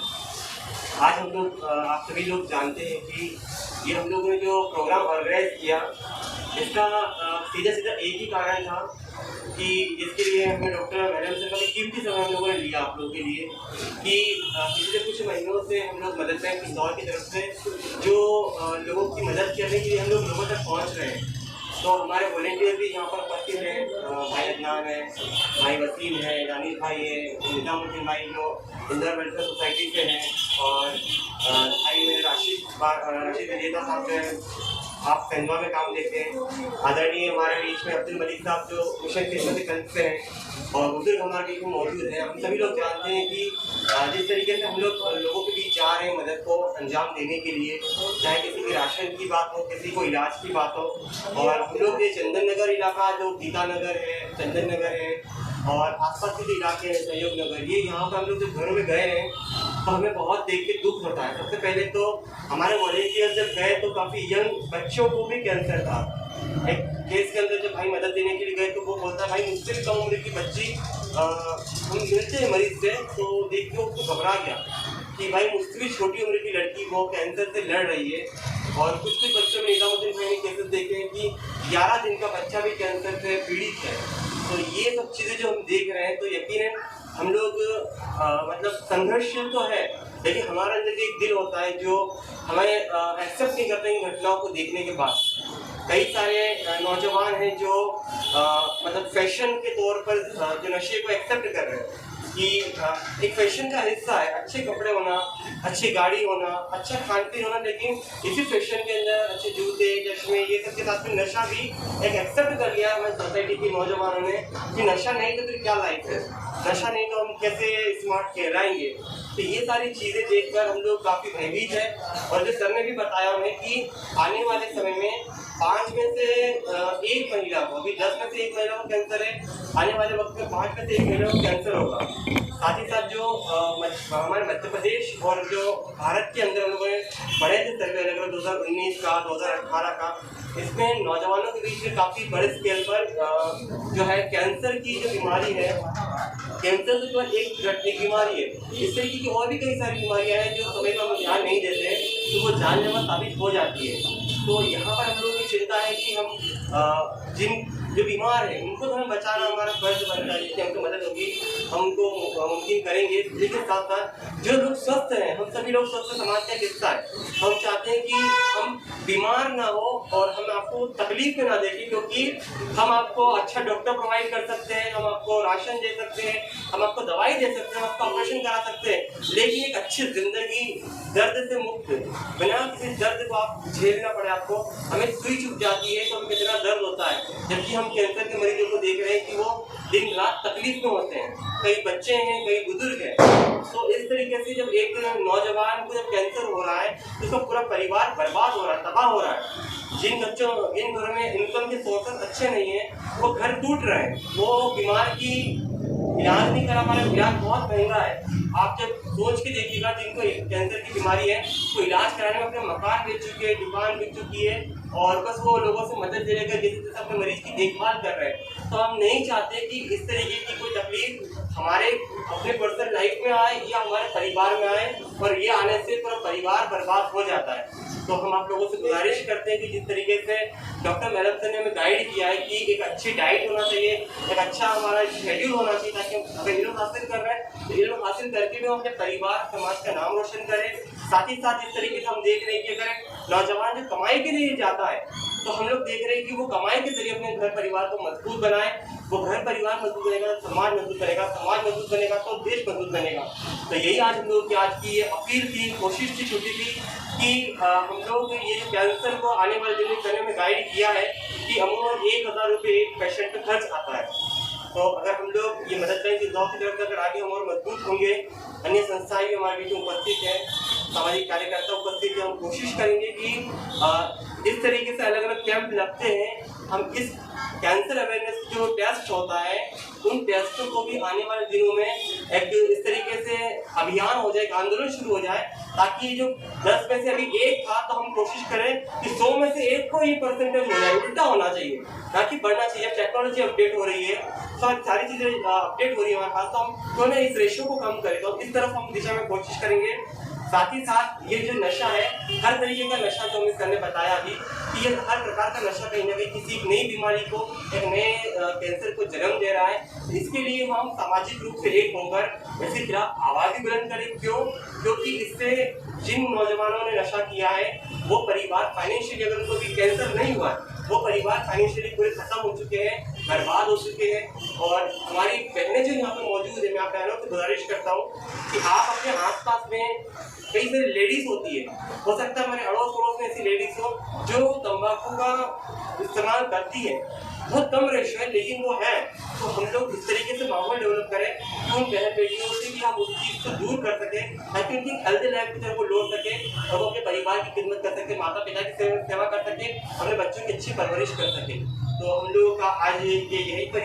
आज हम लोग, आप सभी लोग जानते हैं कि ये हम लोगों ने जो प्रोग्राम ऑर्गेनाइज किया, इसका सीधा एक ही कारण था कि जिसके लिए हमें डॉक्टर मैडम से काफ़ी कीमती समय हम लोगों ने लिया आप लोगों के लिए, कि पिछले कुछ महीनों से हम लोग मदद बैंक इंदौर की तरफ से जो लोगों की मदद करने के लिए हम लोग लोगों तक पहुँच रहे हैं। तो हमारे वॉलेंटियर भी यहाँ पर उपस्थित हैं, भाई अदनान है, भाई वसीम है, दानिश भाई है, निजामुद्दीन भाई जो इंदौर वेलफेयर सोसाइटी से हैं, और भाई मेरे राशिद विजेता साहब जो है, आप सेंधवा में काम देते हैं। आदरणीय हमारे बीच में अब्दुल मलिक साहब जो मिशन खिदमत से हैं, और बुजुर्ग हमारे बीच में मौजूद हैं। हम सभी लोग जानते हैं कि जिस तरीके से हम लोग लोगों के बीच जा रहे हैं मदद को अंजाम देने के लिए, चाहे किसी की राशन की बात हो, किसी को इलाज की बात हो। और हम लोग ये चंदन नगर इलाका, जो गीता नगर है, चंदन नगर है, और आसपास के जो इलाके हैं, सहयोग नगर, ये यहाँ पर हम लोग जब घरों में गए हैं तो हमें बहुत देख के दुख होता है। सबसे पहले तो हमारे वॉलेंटियर जब गए तो काफ़ी यंग बच्चों को भी कैंसर था। एक केस के अंदर जब भाई मदद देने के लिए गए तो वो बोलता है, भाई मुझसे भी कम उम्र की बच्ची, हम मिलते हैं मरीज से तो देख के उसको घबरा गया कि भाई मुझसे भी छोटी उम्र की लड़की वो कैंसर से लड़ रही है। और कुछ बच्चों में निजामुद्दीन भाई ने केसेस देखे हैं कि 11 दिन का बच्चा भी कैंसर से पीड़ित है। तो ये सब चीज़ें जो हम देख रहे हैं, तो यकीनन हम लोग मतलब संघर्षशील तो है, लेकिन हमारे अंदर एक दिल होता है जो हमें एक्सेप्ट नहीं करते इन घटनाओं को देखने के बाद। कई सारे नौजवान हैं जो मतलब फैशन के तौर पर जो नशे को एक्सेप्ट कर रहे हैं कि एक फैशन का हिस्सा है, अच्छे कपड़े होना, अच्छी गाड़ी होना, अच्छा खान पीन होना, लेकिन इसी फैशन के अंदर अच्छे जूते, चश्मे, ये सब के साथ में नशा भी एक एक्सेप्ट कर लिया हमारी सोसाइटी के नौजवानों ने कि नशा नहीं तो फिर क्या लाइफ है, नशा नहीं तो हम कैसे स्मार्ट कहलाएंगे। तो ये सारी चीज़ें देखकर हम लोग काफ़ी भयभीत है। और जो सर ने भी बताया हमें कि आने वाले समय में 5 में से 1 महिला को, अभी 10 में से 1 महिला को कैंसर है, आने वाले वक्त में 5 में से 1 महिला को कैंसर होगा। साथ ही साथ जो हमारे मध्य प्रदेश और जो भारत के अंदर हम लोगों ने बड़े से सर्वे लगा 2019 का, 2018 का, इसमें नौजवानों के बीच में काफ़ी बड़े स्केल पर जो है कैंसर की जो बीमारी है, कैंसर तो केवल एक बीमारी है, इस तरीके की और भी कई सारी बीमारियां हैं जो समय पर हम ध्यान नहीं देते तो वो जानलेवा साबित हो जाती है। तो यहाँ पर हम लोगों की चिंता है कि हम जो बीमार है उनको तो हमें बचाना हमारा फर्ज बनता है, जितनी हमको मदद होगी हम उनको मुमकिन करेंगे। लेकिन साथ साथ जो लोग स्वस्थ हैं, हम सभी लोग स्वस्थ समाज का हिस्सा है, हम चाहते हैं कि हम बीमार ना हो और हम आपको तकलीफ में ना देखें, क्योंकि हम आपको अच्छा डॉक्टर प्रोवाइड कर सकते हैं, हम आपको राशन दे सकते हैं, हम आपको दवाई दे सकते हैं, हम आपका ऑपरेशन करा सकते हैं, लेकिन एक अच्छी जिंदगी दर्द से मुक्त बिना किसी दर्द को आप झेलना पड़े आपको, हमें सुई चुभ जाती है तो हमें कितना दर्द होता है, जबकि हम कैंसर के मरीजों को देख रहे हैं कि वो दिन रात तकलीफ में होते हैं, कई बच्चे हैं, कई बुजुर्ग हैं। तो इस तरीके से जब एक नौजवान को जब कैंसर हो रहा है तो उसका पूरा परिवार बर्बाद हो रहा है, तबाह हो रहा है। जिन घरों में इनकम के सोर्सेस अच्छे नहीं है वो घर टूट रहे हैं, वो बीमार की इलाज नहीं करा पा रहे, इलाज बहुत महंगा है। आप जब सोच के देखिएगा जिनको कैंसर की बीमारी है तो इलाज कराने में अपने मकान बेच चुके हैं, दुकान बेच चुकी है और बस वो लोगों से मदद ले लेकर जैसे जैसे अपने मरीज की देखभाल कर रहे हैं। तो हम नहीं चाहते कि इस तरीके की कोई तकलीफ हमारे अपने पर्सनल लाइफ में आए या हमारे परिवार में आए, और ये आने से पूरा परिवार बर्बाद हो जाता है। तो हम आप लोगों से गुजारिश करते हैं कि जिस तरीके से डॉक्टर मैडम सर ने हमें गाइड किया है कि एक अच्छी डाइट होना चाहिए, एक अच्छा हमारा शेड्यूल होना चाहिए, ताकि अगर ये लोग हासिल कर रहे हैं तो ये लोग हासिल करके भी हम अपने परिवार समाज का नाम रोशन करें। साथ ही साथ जिस तरीके से हम देख रहे हैं कि अगर नौजवान जो कमाई के लिए जाता है तो हम लोग देख रहे हैं कि वो कमाई के जरिए अपने घर परिवार को मजबूत बनाए, वो घर परिवार मजबूत बनेगा तो समाज मजबूत बनेगा, समाज मजबूत बनेगा तो देश मजबूत बनेगा। तो यही आज हम लोग की आज की ये अपील थी, कोशिश थी, छोटी थी कि हम लोग ये कैंसर को आने वाले दिन में करने में गाइड किया है कि अमूमन 1000 रुपये एक पेशेंट पे खर्च आता है। तो अगर हम लोग ये मदद करें कि 2 की तरफ अगर आगे हम और मजबूत होंगे, अन्य संस्थाएं भी हमारे बीच में उपस्थित है, सामाजिक कार्यकर्ता उपस्थित है, हम कोशिश करेंगे कि इस तरीके से अलग अलग कैंप लगते हैं, हम इस कैंसर अवेयरनेस जो टेस्ट होता है उन टेस्टों को भी आने वाले दिनों में एक इस तरीके से अभियान हो जाए, आंदोलन शुरू हो जाए, ताकि जो 10 में से अभी 1 था तो हम कोशिश करें कि 100 में से 1 को ही परसेंटेज हो जाए, उल्टा होना चाहिए ना कि बढ़ना चाहिए। टेक्नोलॉजी अपडेट हो रही है, सारी चीज़ें अपडेट हो रही है हमारे पास, तो हम क्यों ना इस रेशियो को कम करें, तो इस तरफ हम दिशा में कोशिश करेंगे। साथ ही साथ ये जो नशा है, हर तरीके का नशा जो हमें सर ने बताया अभी कि ये हर प्रकार का नशा कहीं ना कहीं किसी एक नई बीमारी को, एक नए कैंसर को जन्म दे रहा है। इसके लिए हम सामाजिक रूप से एक होकर इसके खिलाफ आवाज़ भी बुलंद करें। क्योंकि इससे जिन नौजवानों ने नशा किया है वो परिवार फाइनेंशियली, अगर उनको भी कैंसर नहीं हुआ वो परिवार फाइनेंशियली पूरे खत्म हो चुके हैं, बर्बाद हो चुके हैं। और हमारी बहनें जो यहाँ पर मौजूद है, मैं आप बहनों से गुजारिश करता हूँ कि आप अपने आसपास में कई सारी लेडीज होती है, हो सकता है हमारे अड़ोस पड़ोस में ऐसी लेडीज हो जो तंबाकू का इस्तेमाल करती है, बहुत कम रेशो है लेकिन वो है। तो हम लोग इस तरीके से माहौल डेवलप करें कि उन बहन बेटियों से भी हम उस चीज़ को दूर कर सकें, ताकि उनकी हेल्दी लाइफ की तरफ वो लौट सके और वो अपने परिवार की खिदमत कर सके, माता पिता की सेवा कर सके, अपने बच्चों की अच्छी परवरिश कर सके। तो हम लोगों का आज यही पर